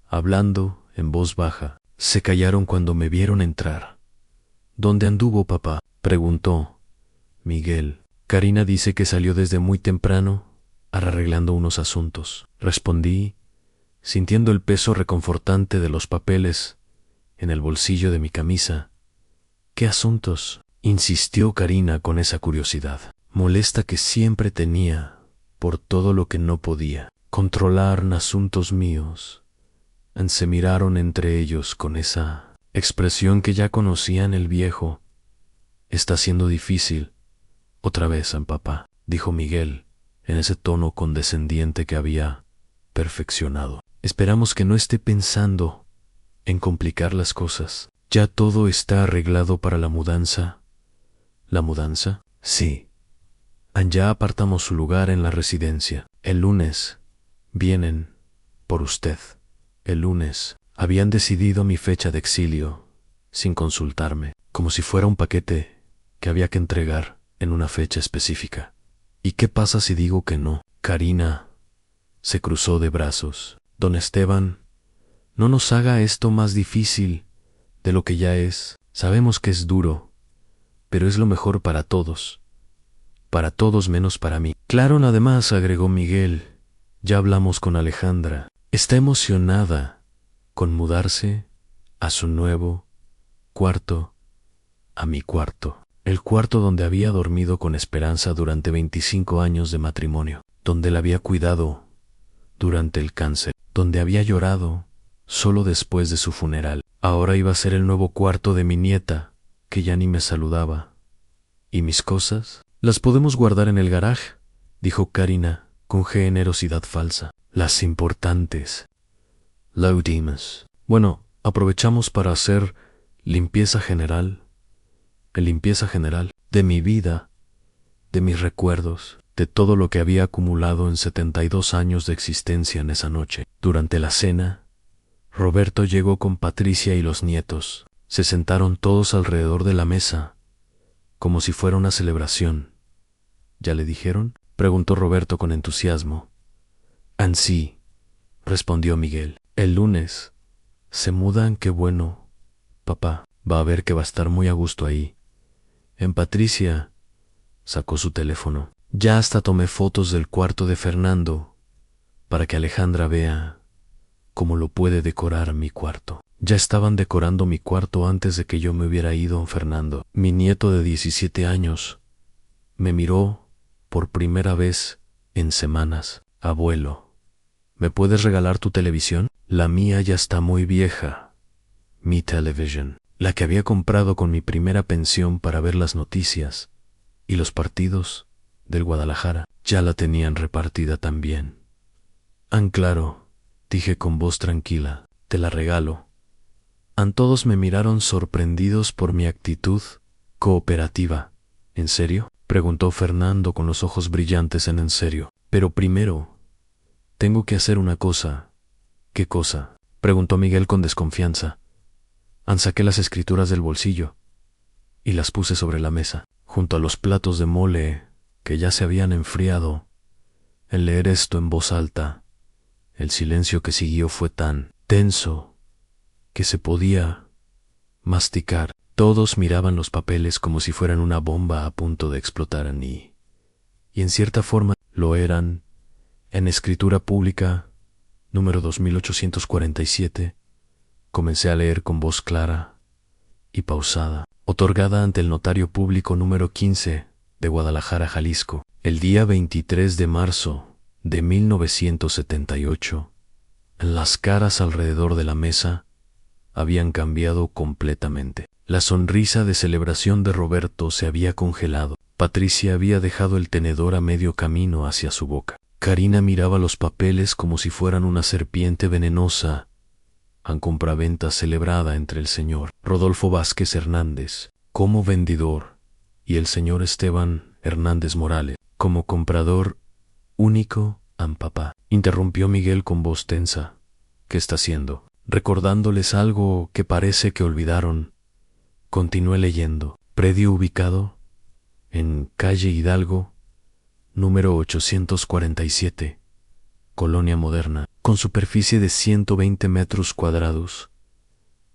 hablando en voz baja. Se callaron cuando me vieron entrar. ¿Dónde anduvo papá?, preguntó Miguel. Karina dice que salió desde muy temprano, arreglando unos asuntos. Respondí, sintiendo el peso reconfortante de los papeles en el bolsillo de mi camisa. ¿Qué asuntos?, insistió Karina con esa curiosidad molesta que siempre tenía por todo lo que no podía controlar asuntos míos. Se miraron entre ellos con esa expresión que ya conocían el viejo. Está siendo difícil. Otra vez, papá, dijo Miguel, en ese tono condescendiente que había perfeccionado. Esperamos que no esté pensando en complicar las cosas. ¿Ya todo está arreglado para la mudanza? ¿La mudanza? Sí. Ya apartamos su lugar en la residencia. El lunes vienen por usted. El lunes habían decidido mi fecha de exilio, sin consultarme, como si fuera un paquete que había que entregar en una fecha específica. ¿Y qué pasa si digo que no? Karina se cruzó de brazos. Don Esteban, no nos haga esto más difícil de lo que ya es. Sabemos que es duro, pero es lo mejor para todos menos para mí. Claro, nada más, agregó Miguel. Ya hablamos con Alejandra. Está emocionada con mudarse a su nuevo cuarto, a mi cuarto. El cuarto donde había dormido con Esperanza durante 25 años de matrimonio, donde la había cuidado durante el cáncer, donde había llorado solo después de su funeral. Ahora iba a ser el nuevo cuarto de mi nieta, que ya ni me saludaba. ¿Y mis cosas? Las podemos guardar en el garaje, dijo Karina con generosidad falsa. Las importantes. Lo dimos. Bueno, aprovechamos para hacer limpieza general de mi vida, de mis recuerdos, de todo lo que había acumulado en 72 años de existencia en esa noche. Durante la cena, Roberto llegó con Patricia y los nietos. Se sentaron todos alrededor de la mesa, como si fuera una celebración. ¿Ya le dijeron?, preguntó Roberto con entusiasmo. Sí, respondió Miguel. El lunes se mudan. Qué bueno, papá. Va a ver que va a estar muy a gusto ahí. Patricia sacó su teléfono. Ya hasta tomé fotos del cuarto de Fernando para que Alejandra vea cómo lo puede decorar mi cuarto. Ya estaban decorando mi cuarto antes de que yo me hubiera ido, Fernando. Mi nieto de 17 años me miró por primera vez en semanas. Abuelo, ¿me puedes regalar tu televisión? La mía ya está muy vieja. Mi television, la que había comprado con mi primera pensión para ver las noticias y los partidos del Guadalajara, ya la tenían repartida también. Claro, dije con voz tranquila, te la regalo. Todos me miraron sorprendidos por mi actitud cooperativa. ¿En serio?, preguntó Fernando con los ojos brillantes en serio. Pero primero, tengo que hacer una cosa. ¿Qué cosa?, preguntó Miguel con desconfianza. Saqué las escrituras del bolsillo y las puse sobre la mesa, junto a los platos de mole que ya se habían enfriado. El leer esto en voz alta, el silencio que siguió fue tan tenso que se podía masticar. Todos miraban los papeles como si fueran una bomba a punto de explotar y en cierta forma lo eran. En escritura pública, número 2847, comencé a leer con voz clara y pausada, otorgada ante el notario público número 15 de Guadalajara, Jalisco, el día 23 de marzo de 1978. Las caras alrededor de la mesa habían cambiado completamente. La sonrisa de celebración de Roberto se había congelado. Patricia había dejado el tenedor a medio camino hacia su boca. Karina miraba los papeles como si fueran una serpiente venenosa en compraventa celebrada entre el señor Rodolfo Vázquez Hernández como vendedor y el señor Esteban Hernández Morales como comprador único en papá. Interrumpió Miguel con voz tensa. ¿Qué está haciendo? Recordándoles algo que parece que olvidaron. Continué leyendo. Predio ubicado en calle Hidalgo, número 847, Colonia Moderna, con superficie de 120 metros cuadrados.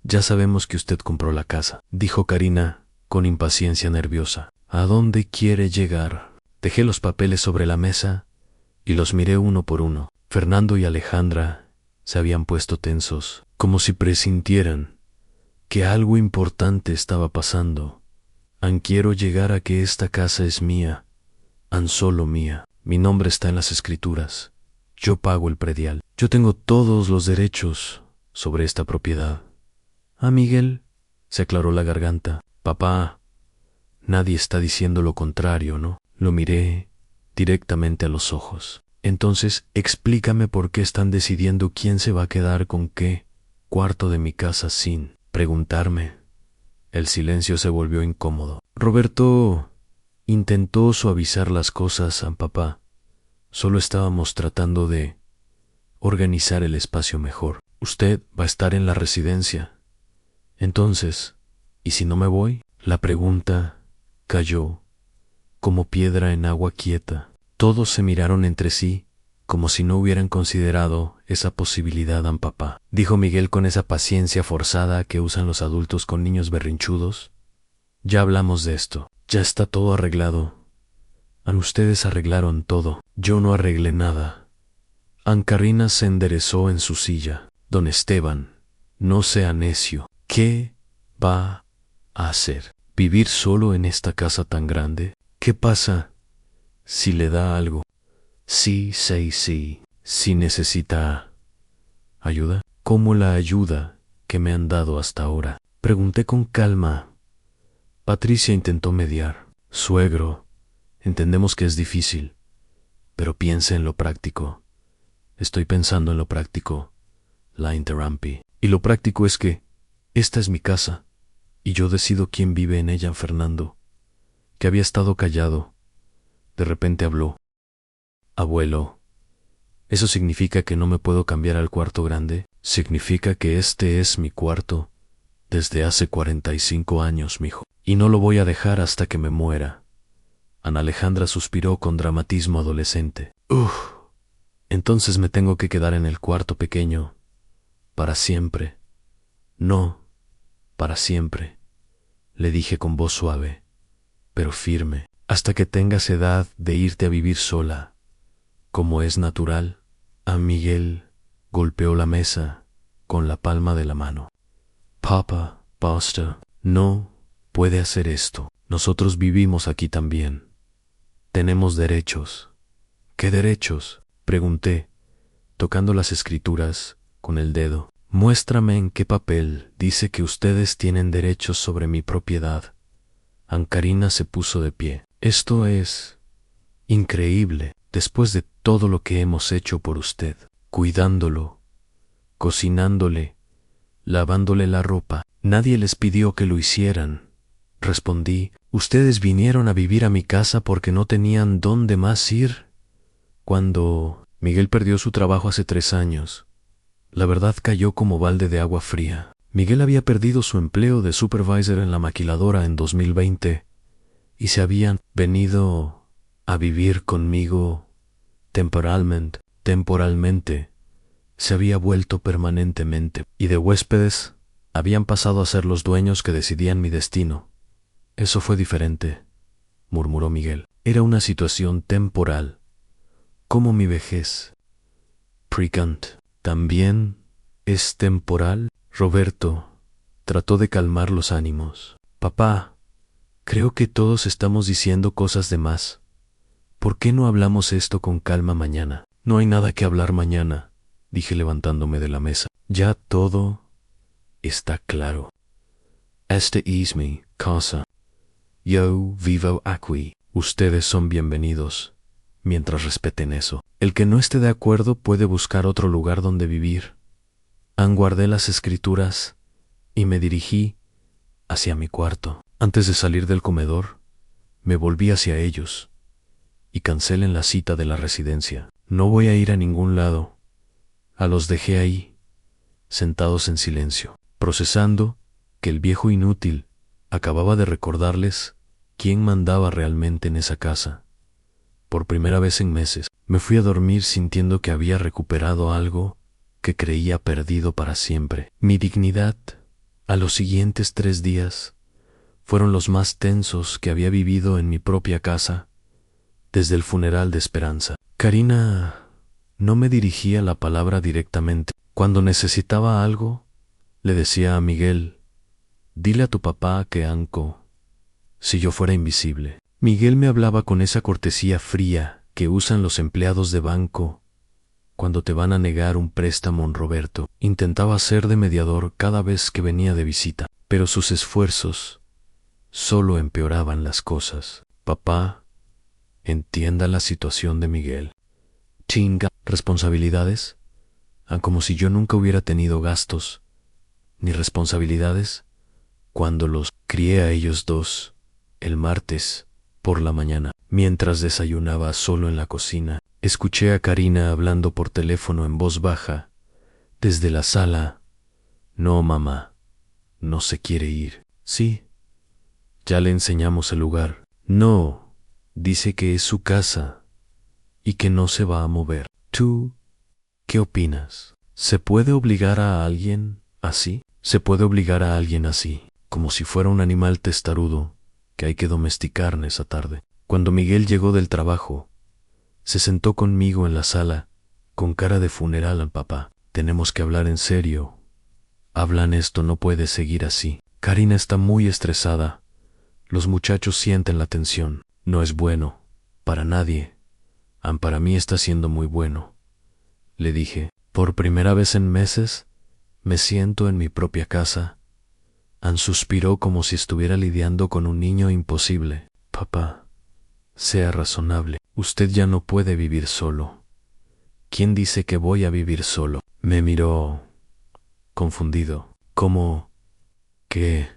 Ya sabemos que usted compró la casa, dijo Karina con impaciencia nerviosa. ¿A dónde quiere llegar? Dejé los papeles sobre la mesa y los miré uno por uno. Fernando y Alejandra se habían puesto tensos, como si presintieran que algo importante estaba pasando. Quiero llegar a que esta casa es mía, solo mía. Mi nombre está en las escrituras. Yo pago el predial. Yo tengo todos los derechos sobre esta propiedad. Miguel, se aclaró la garganta. Papá, nadie está diciendo lo contrario, ¿no? Lo miré directamente a los ojos. Entonces, explícame por qué están decidiendo quién se va a quedar con qué cuarto de mi casa sin preguntarme. El silencio se volvió incómodo. Roberto intentó suavizar las cosas a papá. Solo estábamos tratando de organizar el espacio mejor. Usted va a estar en la residencia. Entonces, ¿y si no me voy? La pregunta cayó como piedra en agua quieta. Todos se miraron entre sí, como si no hubieran considerado esa posibilidad a papá. Dijo Miguel con esa paciencia forzada que usan los adultos con niños berrinchudos. Ya hablamos de esto. Ya está todo arreglado. Ustedes arreglaron todo. Yo no arreglé nada. Karina se enderezó en su silla. Don Esteban, no sea necio. ¿Qué va a hacer? ¿Vivir solo en esta casa tan grande? ¿Qué pasa si le da algo? Sí. Si necesita ayuda. ¿Cómo la ayuda que me han dado hasta ahora? Pregunté con calma. Patricia intentó mediar. Suegro, entendemos que es difícil, pero piense en lo práctico. Estoy pensando en lo práctico. La interrumpí. Y lo práctico es que esta es mi casa, y yo decido quién vive en ella. Fernando, que había estado callado, de repente habló. Abuelo, ¿eso significa que no me puedo cambiar al cuarto grande? Significa que este es mi cuarto desde hace 45 años, mijo, y no lo voy a dejar hasta que me muera. Ana Alejandra suspiró con dramatismo adolescente. Entonces me tengo que quedar en el cuarto pequeño para siempre. No, para siempre, le dije con voz suave, pero firme, hasta que tengas edad de irte a vivir sola, como es natural. Miguel golpeó la mesa con la palma de la mano. Papa, basta, no puede hacer esto. Nosotros vivimos aquí también. Tenemos derechos. ¿Qué derechos? Pregunté, tocando las escrituras con el dedo. Muéstrame en qué papel dice que ustedes tienen derechos sobre mi propiedad. Karina se puso de pie. Esto es increíble, después de todo lo que hemos hecho por usted, cuidándolo, cocinándole, lavándole la ropa. Nadie les pidió que lo hicieran. Respondí, ustedes vinieron a vivir a mi casa porque no tenían dónde más ir. Cuando Miguel perdió su trabajo hace 3 años, la verdad cayó como balde de agua fría. Miguel había perdido su empleo de supervisor en la maquiladora en 2020 y se habían venido a vivir conmigo temporalmente. Se había vuelto permanentemente y de huéspedes habían pasado a ser los dueños que decidían mi destino. Eso fue diferente, murmuró Miguel. Era una situación temporal, como mi vejez. Precant. ¿También es temporal? Roberto trató de calmar los ánimos. Papá, creo que todos estamos diciendo cosas de más. ¿Por qué no hablamos esto con calma mañana? No hay nada que hablar mañana, dije levantándome de la mesa. Ya todo está claro. Esta es mi casa. Yo vivo aquí. Ustedes son bienvenidos, mientras respeten eso. El que no esté de acuerdo puede buscar otro lugar donde vivir. Guardé las escrituras y me dirigí hacia mi cuarto. Antes de salir del comedor, me volví hacia ellos y cancelen la cita de la residencia. No voy a ir a ningún lado. Los dejé ahí, sentados en silencio, procesando que el viejo inútil acababa de recordarles quién mandaba realmente en esa casa. Por primera vez en meses, me fui a dormir sintiendo que había recuperado algo que creía perdido para siempre. Mi dignidad, a los siguientes 3 días, fueron los más tensos que había vivido en mi propia casa desde el funeral de Esperanza. Karina no me dirigía la palabra directamente. Cuando necesitaba algo, le decía a Miguel: dile a tu papá que Anko, si yo fuera invisible. Miguel me hablaba con esa cortesía fría que usan los empleados de banco cuando te van a negar un préstamo en Roberto. Intentaba ser de mediador cada vez que venía de visita, pero sus esfuerzos solo empeoraban las cosas. Papá, entienda la situación de Miguel. Chinga, ¿responsabilidades? Como si yo nunca hubiera tenido gastos ni responsabilidades cuando los crié a ellos dos el martes por la mañana. Mientras desayunaba solo en la cocina, escuché a Karina hablando por teléfono en voz baja desde la sala. No, mamá, no se quiere ir. Sí, ya le enseñamos el lugar. No, dice que es su casa y que no se va a mover. ¿Tú qué opinas? ¿Se puede obligar a alguien así? ¿Se puede obligar a alguien así, como si fuera un animal testarudo que hay que domesticar en esa tarde? Cuando Miguel llegó del trabajo, se sentó conmigo en la sala, con cara de funeral al papá. Tenemos que hablar en serio. Hablan, esto no puede seguir así. Karina está muy estresada. Los muchachos sienten la tensión. No es bueno, para nadie. Para mí está siendo muy bueno. Le dije, por primera vez en meses, me siento en mi propia casa. Suspiró como si estuviera lidiando con un niño imposible. Papá, sea razonable. Usted ya no puede vivir solo. ¿Quién dice que voy a vivir solo? Me miró confundido. ¿Cómo? ¿Qué?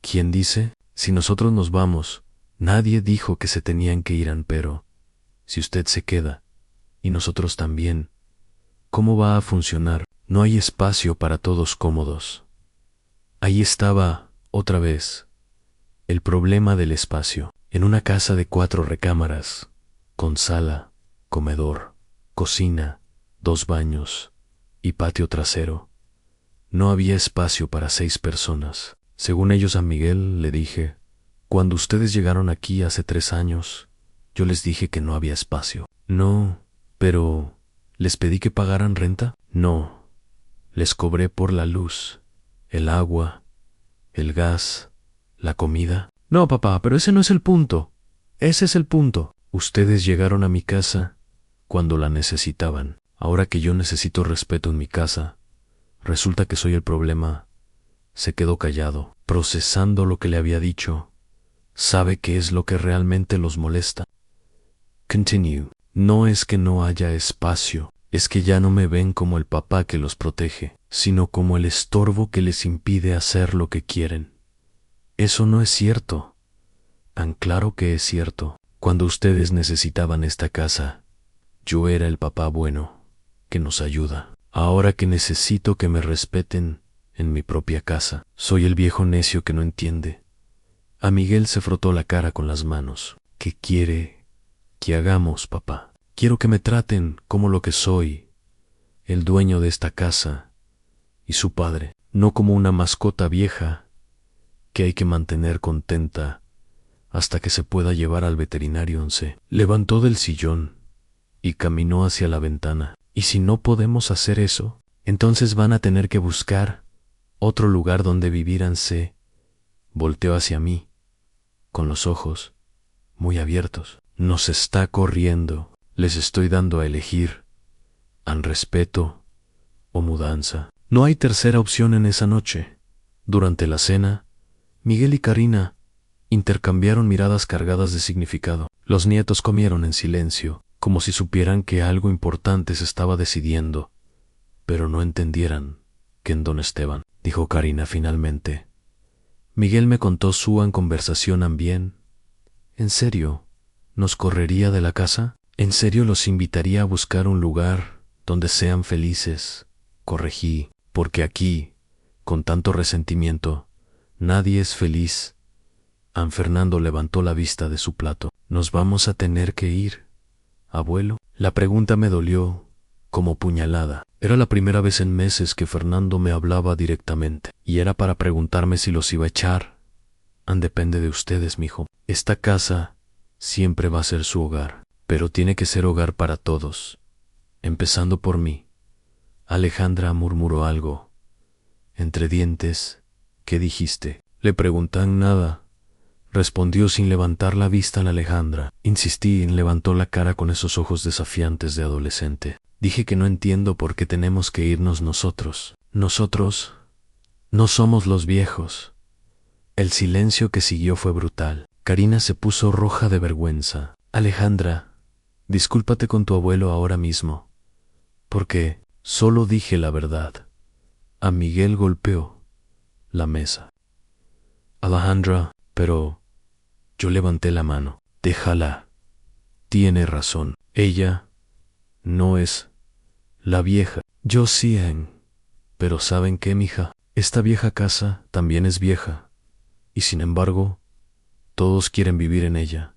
¿Quién dice? Si nosotros nos vamos, nadie dijo que se tenían que ir, pero si usted se queda, y nosotros también, ¿cómo va a funcionar? No hay espacio para todos cómodos. Ahí estaba, otra vez, el problema del espacio. En una casa de 4 recámaras, con sala, comedor, cocina, 2 baños y patio trasero, no había espacio para 6 personas. Según ellos, a Miguel le dije, cuando ustedes llegaron aquí hace 3 años, yo les dije que no había espacio. No, pero ¿les pedí que pagaran renta? No, les cobré por la luz, el agua, el gas, la comida. No, papá, pero ese no es el punto. Ese es el punto. Ustedes llegaron a mi casa cuando la necesitaban. Ahora que yo necesito respeto en mi casa, resulta que soy el problema. Se quedó callado, procesando lo que le había dicho. ¿Sabe qué es lo que realmente los molesta? Continue. No es que no haya espacio, es que ya no me ven como el papá que los protege, sino como el estorbo que les impide hacer lo que quieren. Eso no es cierto. Tan claro que es cierto. Cuando ustedes necesitaban esta casa, yo era el papá bueno, que nos ayuda. Ahora que necesito que me respeten en mi propia casa, soy el viejo necio que no entiende. A Miguel se frotó la cara con las manos. ¿Qué quiere que hagamos, papá? Quiero que me traten como lo que soy, el dueño de esta casa y su padre, no como una mascota vieja que hay que mantener contenta hasta que se pueda llevar al veterinario. Se levantó del sillón y caminó hacia la ventana. Y si no podemos hacer eso, entonces van a tener que buscar otro lugar donde vivir. Se volteó hacia mí, con los ojos muy abiertos. Nos está corriendo. Les estoy dando a elegir, respeto o mudanza. No hay tercera opción en esa noche. Durante la cena, Miguel y Karina intercambiaron miradas cargadas de significado. Los nietos comieron en silencio, como si supieran que algo importante se estaba decidiendo, pero no entendieran que en don Esteban, dijo Karina finalmente. Miguel me contó su conversación también. ¿En serio? ¿Nos correría de la casa? ¿En serio los invitaría a buscar un lugar donde sean felices? Corregí, porque aquí, con tanto resentimiento, nadie es feliz. Fernando levantó la vista de su plato. ¿Nos vamos a tener que ir, abuelo? La pregunta me dolió como puñalada. Era la primera vez en meses que Fernando me hablaba directamente, y era para preguntarme si los iba a echar. Depende de ustedes, mijo. Esta casa siempre va a ser su hogar, pero tiene que ser hogar para todos, empezando por mí. Alejandra murmuró algo entre dientes. ¿Qué dijiste? Le preguntan nada. Respondió sin levantar la vista a Alejandra. Insistí, levantó la cara con esos ojos desafiantes de adolescente. Dije que no entiendo por qué tenemos que irnos nosotros. Nosotros no somos los viejos. El silencio que siguió fue brutal. Karina se puso roja de vergüenza. Alejandra, discúlpate con tu abuelo ahora mismo, porque solo dije la verdad. A Miguel golpeó la mesa. Alejandra, pero... Yo levanté la mano. Déjala. Tiene razón. Ella no es la vieja. Yo sí, pero ¿saben qué, mija? Esta vieja casa también es vieja. Y sin embargo, todos quieren vivir en ella.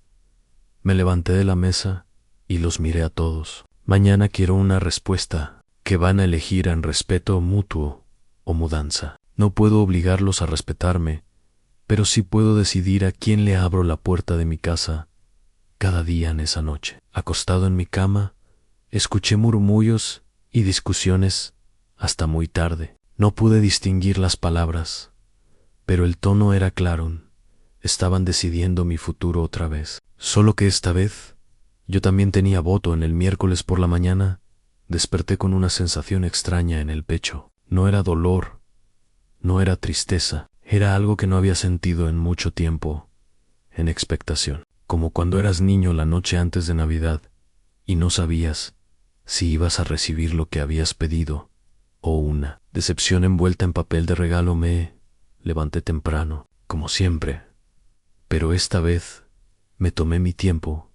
Me levanté de la mesa y los miré a todos. Mañana quiero una respuesta que van a elegir en respeto mutuo o mudanza. No puedo obligarlos a respetarme, pero sí puedo decidir a quién le abro la puerta de mi casa cada día en esa noche. Acostado en mi cama, escuché murmullos y discusiones hasta muy tarde. No pude distinguir las palabras, pero el tono era claro. Estaban decidiendo mi futuro otra vez. Solo que esta vez, yo también tenía voto. En el miércoles por la mañana, desperté con una sensación extraña en el pecho. No era dolor, no era tristeza. Era algo que no había sentido en mucho tiempo, en expectación, como cuando eras niño la noche antes de Navidad y no sabías si ibas a recibir lo que habías pedido o una decepción envuelta en papel de regalo. Me levanté temprano, como siempre, pero esta vez me tomé mi tiempo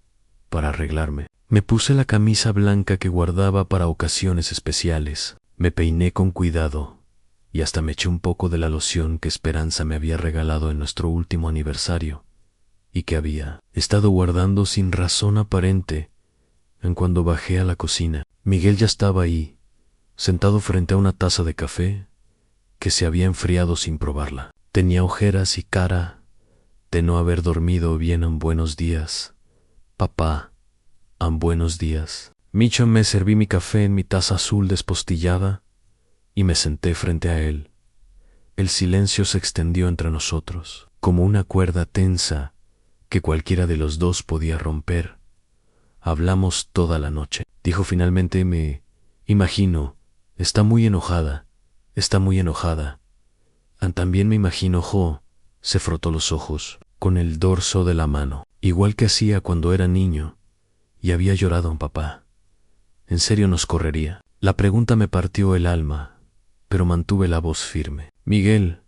para arreglarme. Me puse la camisa blanca que guardaba para ocasiones especiales, me peiné con cuidado y hasta me eché un poco de la loción que Esperanza me había regalado en nuestro último aniversario y que había estado guardando sin razón aparente. En cuando bajé a la cocina, Miguel ya estaba ahí, sentado frente a una taza de café que se había enfriado sin probarla. Tenía ojeras y cara de no haber dormido bien. Buenos días, papá. Buenos días. Micho, me serví mi café en mi taza azul despostillada y me senté frente a él. El silencio se extendió entre nosotros, como una cuerda tensa que cualquiera de los dos podía romper. Hablamos toda la noche. Dijo finalmente, me imagino, está muy enojada, está muy enojada. También me imagino, Jo, se frotó los ojos con el dorso de la mano, igual que hacía cuando era niño y había llorado a un papá. ¿En serio nos correría? La pregunta me partió el alma, pero mantuve la voz firme. Miguel,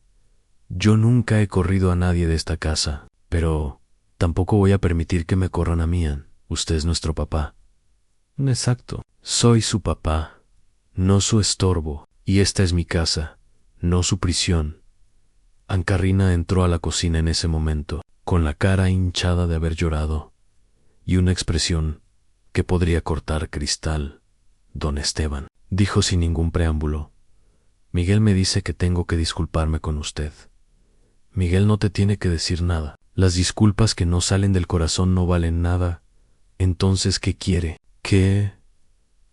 yo nunca he corrido a nadie de esta casa, pero tampoco voy a permitir que me corran a mí. Usted es nuestro papá. Exacto. Soy su papá, no su estorbo, y esta es mi casa, no su prisión. Karina entró a la cocina en ese momento, con la cara hinchada de haber llorado, y una expresión que podría cortar cristal. Don Esteban, dijo sin ningún preámbulo, Miguel me dice que tengo que disculparme con usted. Miguel no te tiene que decir nada. Las disculpas que no salen del corazón no valen nada. Entonces, ¿qué quiere? Que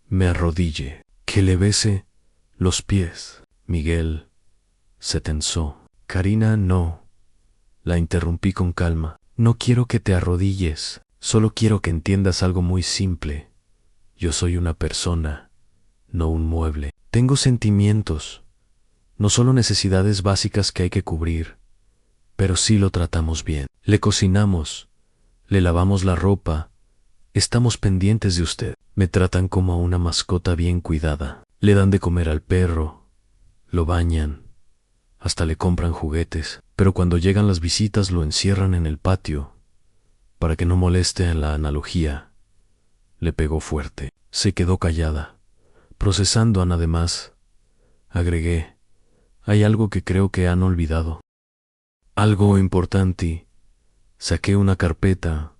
me arrodille, que le bese los pies. Miguel se tensó. Karina, no. La interrumpí con calma. No quiero que te arrodilles. Solo quiero que entiendas algo muy simple. Yo soy una persona, no un mueble. Tengo sentimientos, no solo necesidades básicas que hay que cubrir, pero sí lo tratamos bien. Le cocinamos, le lavamos la ropa, estamos pendientes de usted. Me tratan como a una mascota bien cuidada. Le dan de comer al perro, lo bañan, hasta le compran juguetes, pero cuando llegan las visitas lo encierran en el patio, para que no moleste a la analogía. Le pegó fuerte. Se quedó callada, procesando nada más. Agregué, hay algo que creo que han olvidado. Algo importante. Saqué una carpeta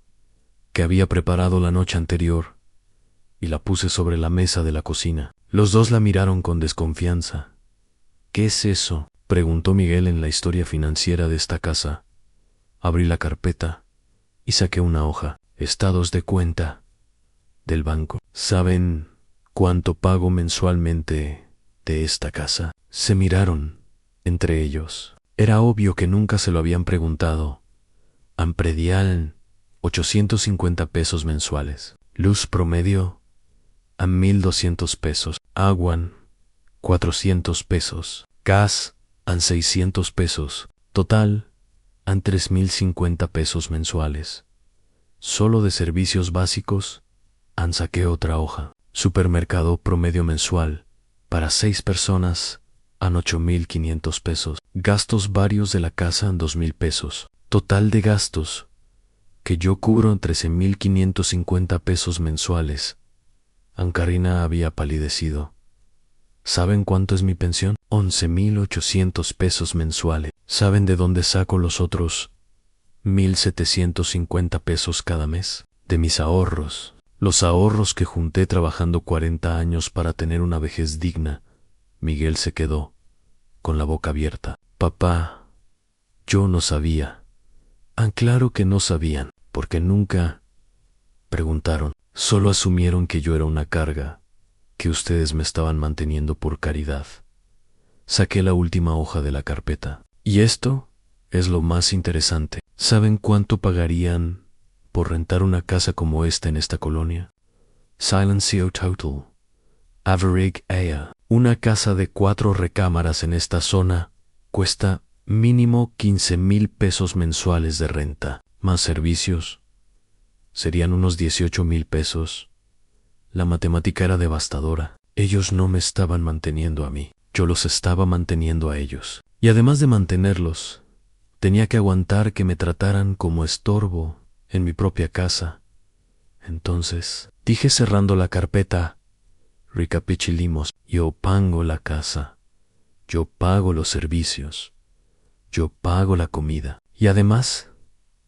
que había preparado la noche anterior y la puse sobre la mesa de la cocina. Los dos la miraron con desconfianza. ¿Qué es eso?, preguntó Miguel. En la historia financiera de esta casa. Abrí la carpeta y saqué una hoja. Estados de cuenta del banco. ¿Saben cuánto pago mensualmente de esta casa? Se miraron entre ellos. Era obvio que nunca se lo habían preguntado. Predial, 850 pesos mensuales. Luz promedio, a 1,200 pesos. Agua, 400 pesos. Gas, a 600 pesos. Total, a 3,050 pesos mensuales. Solo de servicios básicos, saqué otra hoja. Supermercado promedio mensual, para 6 personas, a 8,500 pesos. Gastos varios de la casa en 2,000 pesos. Total de gastos que yo cubro en 13,550 pesos mensuales. Karina había palidecido. ¿Saben cuánto es mi pensión? 11,800 pesos mensuales. ¿Saben de dónde saco los otros 1,750 pesos cada mes? De mis ahorros. Los ahorros que junté trabajando 40 años para tener una vejez digna. Miguel se quedó con la boca abierta. Papá, yo no sabía. Claro que no sabían, porque nunca preguntaron. Solo asumieron que yo era una carga, que ustedes me estaban manteniendo por caridad. Saqué la última hoja de la carpeta. Y esto es lo más interesante. ¿Saben cuánto pagarían por rentar una casa como esta en esta colonia? Silencio total. Average aya. Una casa de 4 recámaras en esta zona cuesta mínimo 15,000 pesos mensuales de renta, más servicios. Serían unos 18,000 pesos. La matemática era devastadora. Ellos no me estaban manteniendo a mí, yo los estaba manteniendo a ellos. Y además de mantenerlos, tenía que aguantar que me trataran como estorbo en mi propia casa. Entonces, dije cerrando la carpeta, recapitulemos, yo pago la casa, yo pago los servicios, yo pago la comida. Y además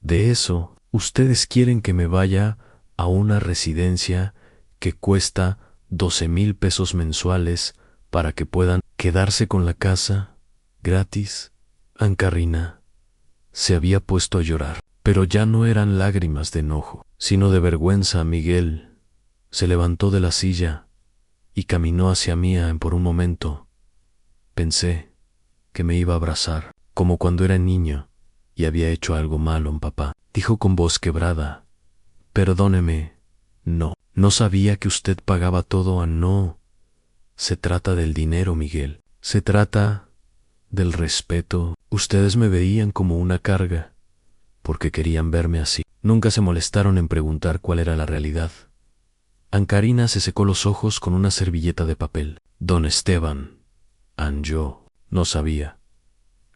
de eso, ustedes quieren que me vaya a una residencia que cuesta 12,000 pesos mensuales para que puedan quedarse con la casa gratis. Karina se había puesto a llorar, pero ya no eran lágrimas de enojo, sino de vergüenza. Miguel se levantó de la silla y caminó hacia mí. Por un momento pensé que me iba a abrazar, como cuando era niño y había hecho algo malo. Papá, dijo con voz quebrada, perdóneme, no sabía que usted pagaba todo. No se trata del dinero, Miguel, se trata del respeto. Ustedes me veían como una carga, porque querían verme así. Nunca se molestaron en preguntar cuál era la realidad. Karina se secó los ojos con una servilleta de papel. Don Esteban, yo no sabía.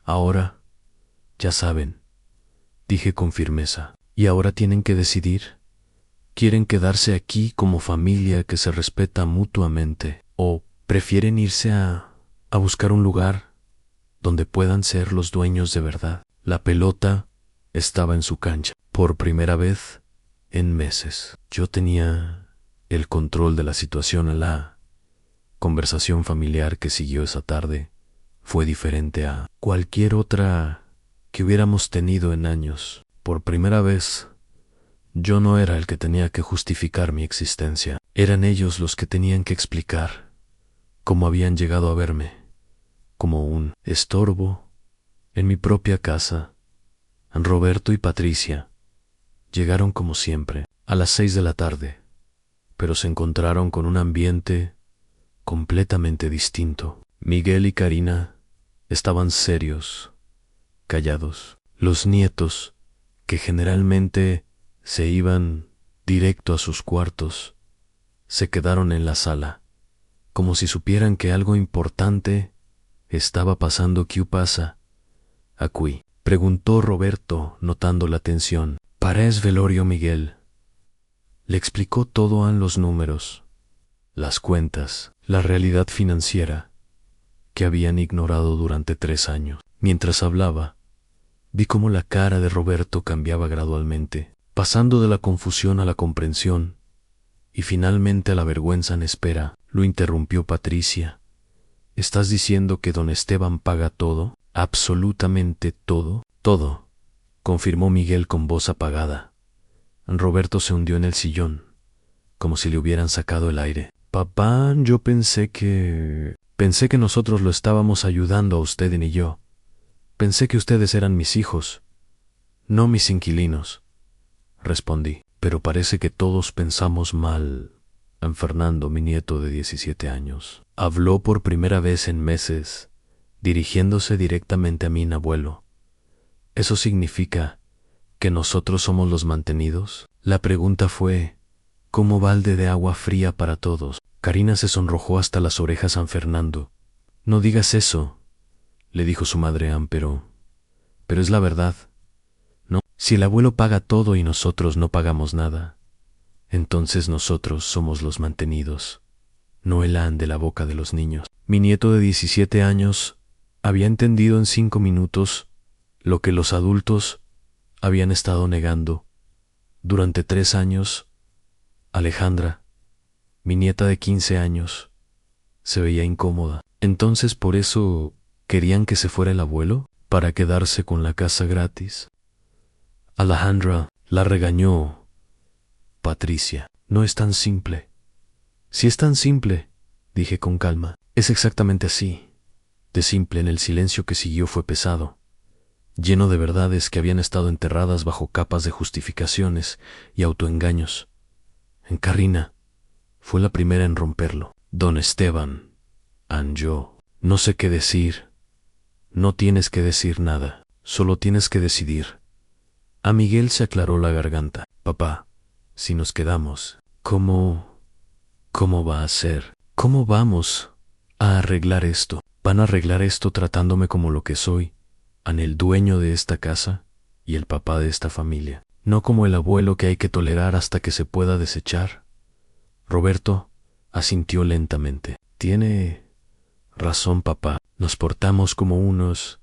Ahora, ya saben, dije con firmeza. Y ahora tienen que decidir. ¿Quieren quedarse aquí como familia que se respeta mutuamente? ¿O prefieren irse a buscar un lugar donde puedan ser los dueños de verdad? La pelota estaba en su cancha. Por primera vez en meses, yo tenía el control de la situación. La conversación familiar que siguió esa tarde fue diferente a cualquier otra que hubiéramos tenido en años. Por primera vez, yo no era el que tenía que justificar mi existencia. Eran ellos los que tenían que explicar cómo habían llegado a verme como un estorbo en mi propia casa. Roberto y Patricia llegaron como siempre a las 6 de la tarde, pero se encontraron con un ambiente completamente distinto. Miguel y Karina estaban serios, callados. Los nietos, que generalmente se iban directo a sus cuartos, se quedaron en la sala, como si supieran que algo importante estaba pasando? ¿Qué pasa aquí?, preguntó Roberto, notando la tensión. Parés velorio, Miguel. Le explicó todo en los números, las cuentas, la realidad financiera que habían ignorado durante 3 años. Mientras hablaba, vi cómo la cara de Roberto cambiaba gradualmente, pasando de la confusión a la comprensión y finalmente a la vergüenza en espera. Lo interrumpió Patricia. ¿Estás diciendo que don Esteban paga todo? ¿Absolutamente todo? Todo, confirmó Miguel con voz apagada. Roberto se hundió en el sillón, como si le hubieran sacado el aire. Papá, yo pensé que nosotros lo estábamos ayudando a usted y yo. Pensé que ustedes eran mis hijos, no mis inquilinos, respondí. Pero parece que todos pensamos mal. Fernando, mi nieto de 17 años, habló por primera vez en meses, dirigiéndose directamente a mi abuelo. ¿Eso significa que nosotros somos los mantenidos? La pregunta fue como balde de agua fría para todos. Karina se sonrojó hasta las orejas a Fernando. No digas eso, le dijo su madre pero es la verdad. No, si el abuelo paga todo y nosotros no pagamos nada, entonces nosotros somos los mantenidos, no el an de la boca de los niños. Mi nieto de 17 años había entendido en 5 minutos lo que los adultos habían estado negando durante 3 años. Alejandra, mi nieta de 15 años, se veía incómoda. Entonces, ¿por eso querían que se fuera el abuelo? ¿Para quedarse con la casa gratis? Alejandra, la regañó Patricia. No es tan simple. Si es tan simple, dije con calma, es exactamente así. De simple. En el silencio que siguió fue pesado, lleno de verdades que habían estado enterradas bajo capas de justificaciones y autoengaños. En Karina fue la primera en romperlo. Don Esteban, yo, no sé qué decir. No tienes que decir nada, solo tienes que decidir. A Miguel se aclaró la garganta. Papá, si nos quedamos, ¿cómo va a ser? ¿Cómo vamos a arreglar esto? ¿Van a arreglar esto tratándome como lo que soy, el dueño de esta casa y el papá de esta familia, no como el abuelo que hay que tolerar hasta que se pueda desechar? Roberto asintió lentamente. Tiene razón, papá. Nos portamos como unos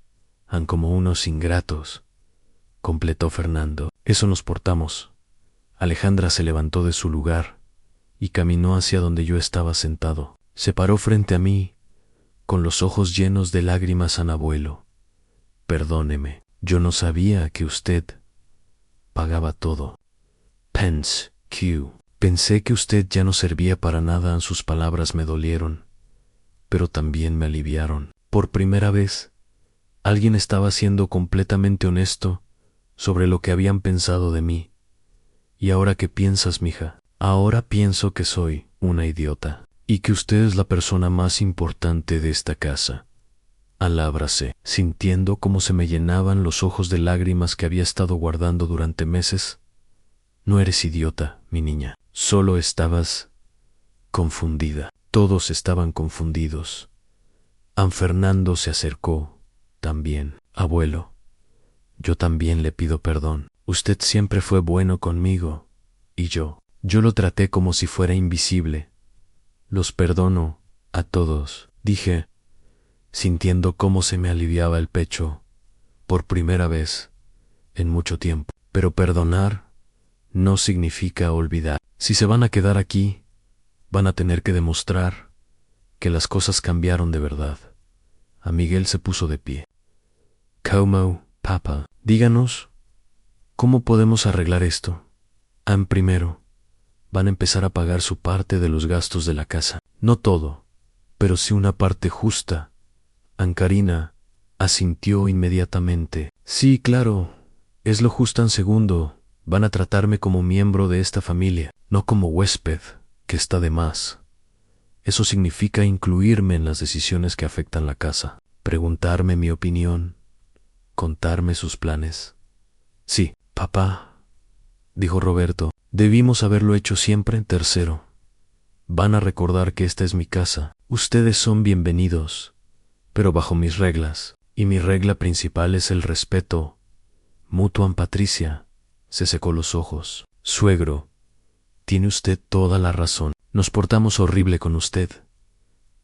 ingratos, completó Fernando. Eso nos portamos. Alejandra se levantó de su lugar y caminó hacia donde yo estaba sentado. Se paró frente a mí, con los ojos llenos de lágrimas. Abuelo, perdóneme, yo no sabía que usted pagaba todo. Pensé que usted ya no servía para nada. Sus palabras me dolieron, pero también me aliviaron. Por primera vez, alguien estaba siendo completamente honesto sobre lo que habían pensado de mí. ¿Y ahora qué piensas, mija? Ahora pienso que soy una idiota y que usted es la persona más importante de esta casa. La abracé, sintiendo cómo se me llenaban los ojos de lágrimas que había estado guardando durante meses. No eres idiota, mi niña, solo estabas confundida. Todos estaban confundidos. Fernando se acercó también. Abuelo, yo también le pido perdón. Usted siempre fue bueno conmigo, y yo lo traté como si fuera invisible. Los perdono a todos, dije, sintiendo cómo se me aliviaba el pecho, por primera vez en mucho tiempo. Pero perdonar no significa olvidar. Si se van a quedar aquí, van a tener que demostrar que las cosas cambiaron de verdad. Miguel se puso de pie. ¿Cómo, papá? Díganos, ¿cómo podemos arreglar esto? Primero, van a empezar a pagar su parte de los gastos de la casa. No todo, pero sí una parte justa. Karina asintió inmediatamente. Sí, claro, es lo justo. Segundo, van a tratarme como miembro de esta familia, no como huésped, que está de más. Eso significa incluirme en las decisiones que afectan la casa, preguntarme mi opinión, contarme sus planes. Sí, papá, dijo Roberto, debimos haberlo hecho siempre. Tercero, van a recordar que esta es mi casa. Ustedes son bienvenidos, pero bajo mis reglas, y mi regla principal es el respeto. Mutuam Patricia se secó los ojos. Suegro, tiene usted toda la razón. Nos portamos horrible con usted.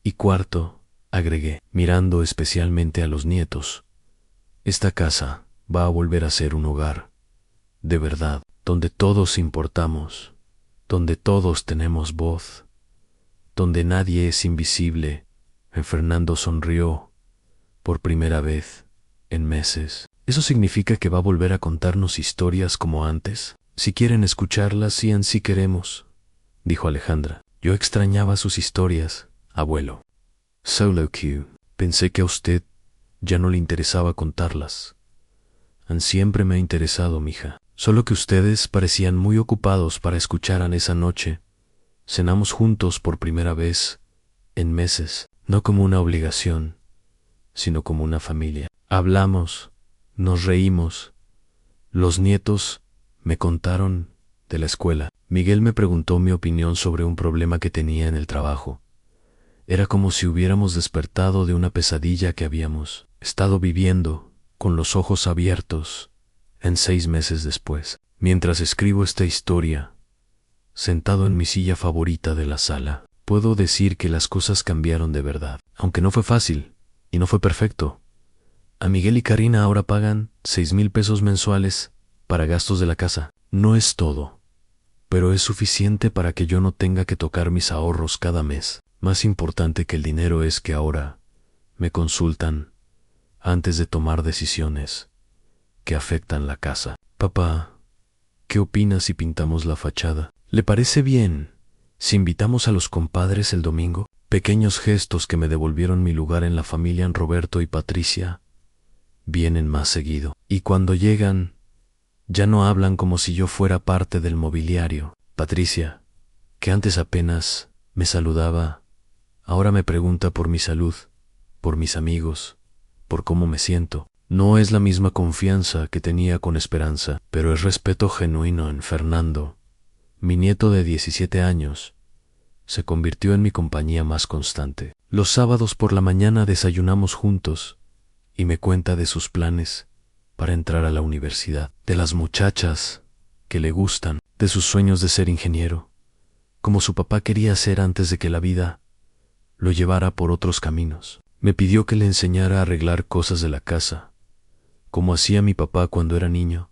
Y cuarto, agregué, mirando especialmente a los nietos, esta casa va a volver a ser un hogar, de verdad, donde todos importamos, donde todos tenemos voz, donde nadie es invisible. Fernando sonrió por primera vez en meses. ¿Eso significa que va a volver a contarnos historias como antes? Si quieren escucharlas, sí queremos, dijo Alejandra. Yo extrañaba sus historias, abuelo. Solo que pensé que a usted ya no le interesaba contarlas. Siempre me ha interesado, mija. Solo que ustedes parecían muy ocupados para escuchar esa noche. Cenamos juntos por primera vez en meses, no como una obligación, sino como una familia. Hablamos, nos reímos. Los nietos me contaron de la escuela. Miguel me preguntó mi opinión sobre un problema que tenía en el trabajo. Era como si hubiéramos despertado de una pesadilla que habíamos estado viviendo con los ojos abiertos en 6 meses después. Mientras escribo esta historia, sentado en mi silla favorita de la sala, puedo decir que las cosas cambiaron de verdad. Aunque no fue fácil y no fue perfecto. A Miguel y Karina ahora pagan 6,000 pesos mensuales para gastos de la casa. No es todo, pero es suficiente para que yo no tenga que tocar mis ahorros cada mes. Más importante que el dinero es que ahora me consultan antes de tomar decisiones que afectan la casa. Papá, ¿qué opinas si pintamos la fachada? ¿Le parece bien si invitamos a los compadres el domingo? Pequeños gestos que me devolvieron mi lugar en la familia en Roberto y Patricia vienen más seguido. Y cuando llegan, ya no hablan como si yo fuera parte del mobiliario. Patricia, que antes apenas me saludaba, ahora me pregunta por mi salud, por mis amigos, por cómo me siento. No es la misma confianza que tenía con Esperanza, pero es respeto genuino en Fernando. Mi nieto de 17 años se convirtió en mi compañía más constante. Los sábados por la mañana desayunamos juntos y me cuenta de sus planes para entrar a la universidad, de las muchachas que le gustan, de sus sueños de ser ingeniero, como su papá quería ser antes de que la vida lo llevara por otros caminos. Me pidió que le enseñara a arreglar cosas de la casa, como hacía mi papá cuando era niño.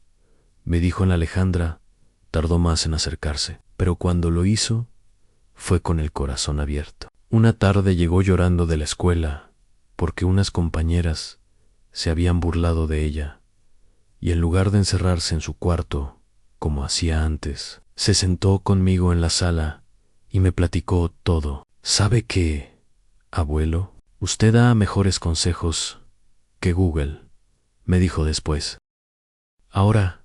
Me dijo en Alejandra, tardó más en acercarse, pero cuando lo hizo, fue con el corazón abierto. Una tarde llegó llorando de la escuela, porque unas compañeras se habían burlado de ella, y en lugar de encerrarse en su cuarto, como hacía antes, se sentó conmigo en la sala y me platicó todo. ¿Sabe qué, abuelo? Usted da mejores consejos que Google, me dijo después. Ahora,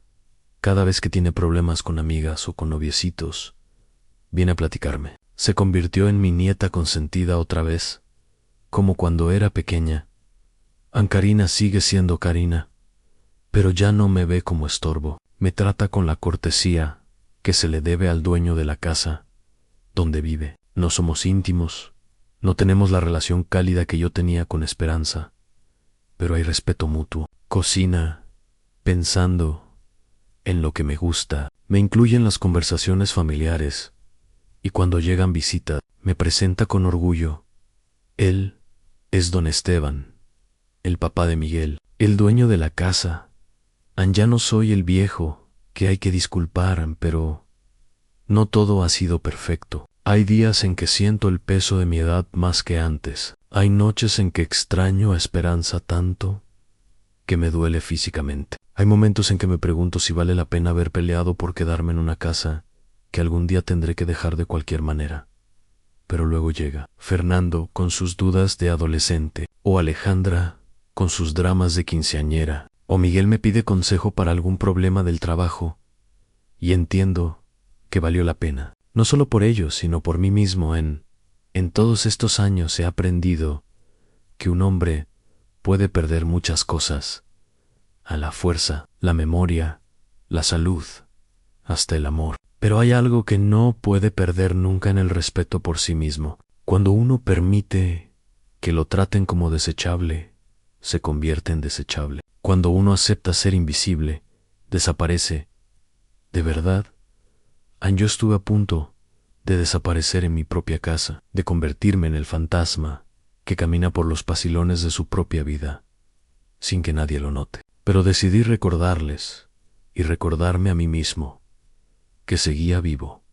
cada vez que tiene problemas con amigas o con noviecitos, viene a platicarme. Se convirtió en mi nieta consentida otra vez, como cuando era pequeña. Karina sigue siendo Karina, pero ya no me ve como estorbo. Me trata con la cortesía que se le debe al dueño de la casa donde vive. No somos íntimos, no tenemos la relación cálida que yo tenía con Esperanza, pero hay respeto mutuo. Cocina, pensando en lo que me gusta, me incluye en las conversaciones familiares, y cuando llegan visitas, me presenta con orgullo. Él es don Esteban, el papá de Miguel, el dueño de la casa. Ya no soy el viejo que hay que disculpar, pero no todo ha sido perfecto. Hay días en que siento el peso de mi edad más que antes. Hay noches en que extraño a Esperanza tanto que me duele físicamente. Hay momentos en que me pregunto si vale la pena haber peleado por quedarme en una casa que algún día tendré que dejar de cualquier manera. Pero luego llega Fernando con sus dudas de adolescente, o Alejandra con sus dramas de quinceañera, o Miguel me pide consejo para algún problema del trabajo, y entiendo que valió la pena. No solo por ellos, sino por mí mismo. En todos estos años he aprendido que un hombre puede perder muchas cosas: a la fuerza, la memoria, la salud, hasta el amor. Pero hay algo que no puede perder nunca en el respeto por sí mismo. Cuando uno permite que lo traten como desechable, se convierte en desechable. Cuando uno acepta ser invisible, desaparece. De verdad, yo estuve a punto de desaparecer en mi propia casa, de convertirme en el fantasma que camina por los pasilones de su propia vida, sin que nadie lo note. Pero decidí recordarles y recordarme a mí mismo que seguía vivo,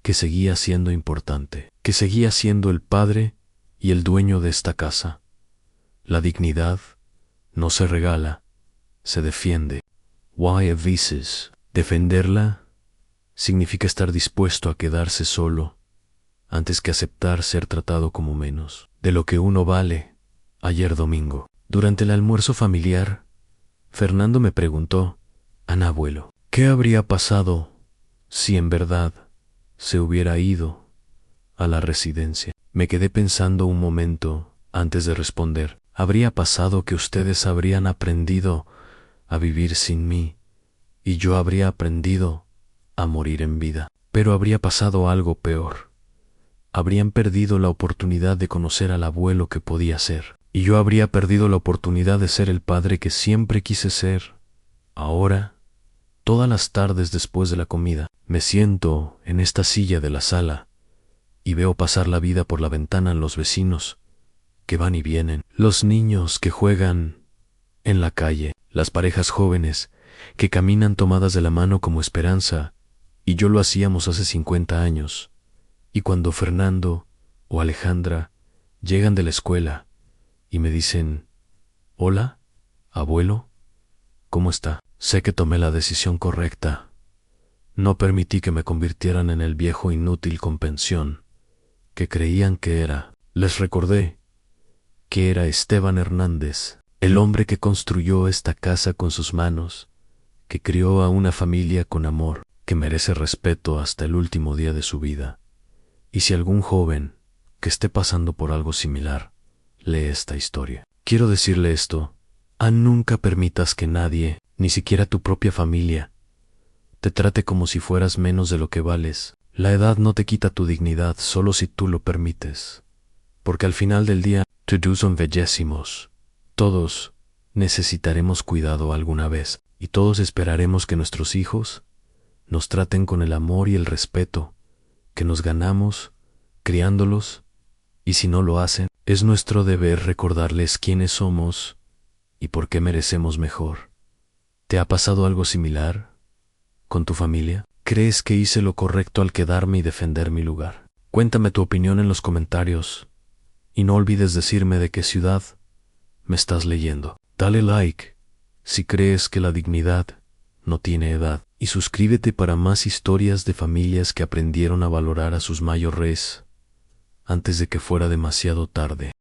que seguía siendo importante, que seguía siendo el padre y el dueño de esta casa. La dignidad no se regala, se defiende. Why a veces defenderla significa estar dispuesto a quedarse solo antes que aceptar ser tratado como menos de lo que uno vale. Ayer domingo, durante el almuerzo familiar, Fernando me preguntó: Ana, abuelo, ¿qué habría pasado si en verdad se hubiera ido a la residencia? Me quedé pensando un momento antes de responder. Habría pasado que ustedes habrían aprendido a vivir sin mí y yo habría aprendido a morir en vida. Pero habría pasado algo peor. Habrían perdido la oportunidad de conocer al abuelo que podía ser, y yo habría perdido la oportunidad de ser el padre que siempre quise ser. Ahora, todas las tardes después de la comida, me siento en esta silla de la sala y veo pasar la vida por la ventana los vecinos que van y vienen, los niños que juegan en la calle, las parejas jóvenes que caminan tomadas de la mano como esperanza, y yo lo hacíamos hace 50 años. Y cuando Fernando o Alejandra llegan de la escuela y me dicen: «Hola, abuelo, ¿cómo está?», sé que tomé la decisión correcta. No permití que me convirtieran en el viejo inútil con pensión que creían que era. Les recordé que era Esteban Hernández, el hombre que construyó esta casa con sus manos, que crió a una familia con amor, que merece respeto hasta el último día de su vida. Y si algún joven que esté pasando por algo similar lee esta historia, quiero decirle esto: nunca permitas que nadie, ni siquiera tu propia familia, te trate como si fueras menos de lo que vales. La edad no te quita tu dignidad solo si tú lo permites, porque al final del día, todos son bellísimos. Todos necesitaremos cuidado alguna vez, y todos esperaremos que nuestros hijos nos traten con el amor y el respeto que nos ganamos criándolos, y si no lo hacen, es nuestro deber recordarles quiénes somos y por qué merecemos mejor. ¿Te ha pasado algo similar con tu familia? ¿Crees que hice lo correcto al quedarme y defender mi lugar? Cuéntame tu opinión en los comentarios y no olvides decirme de qué ciudad me estás leyendo. Dale like si crees que la dignidad no tiene edad y suscríbete para más historias de familias que aprendieron a valorar a sus mayores antes de que fuera demasiado tarde.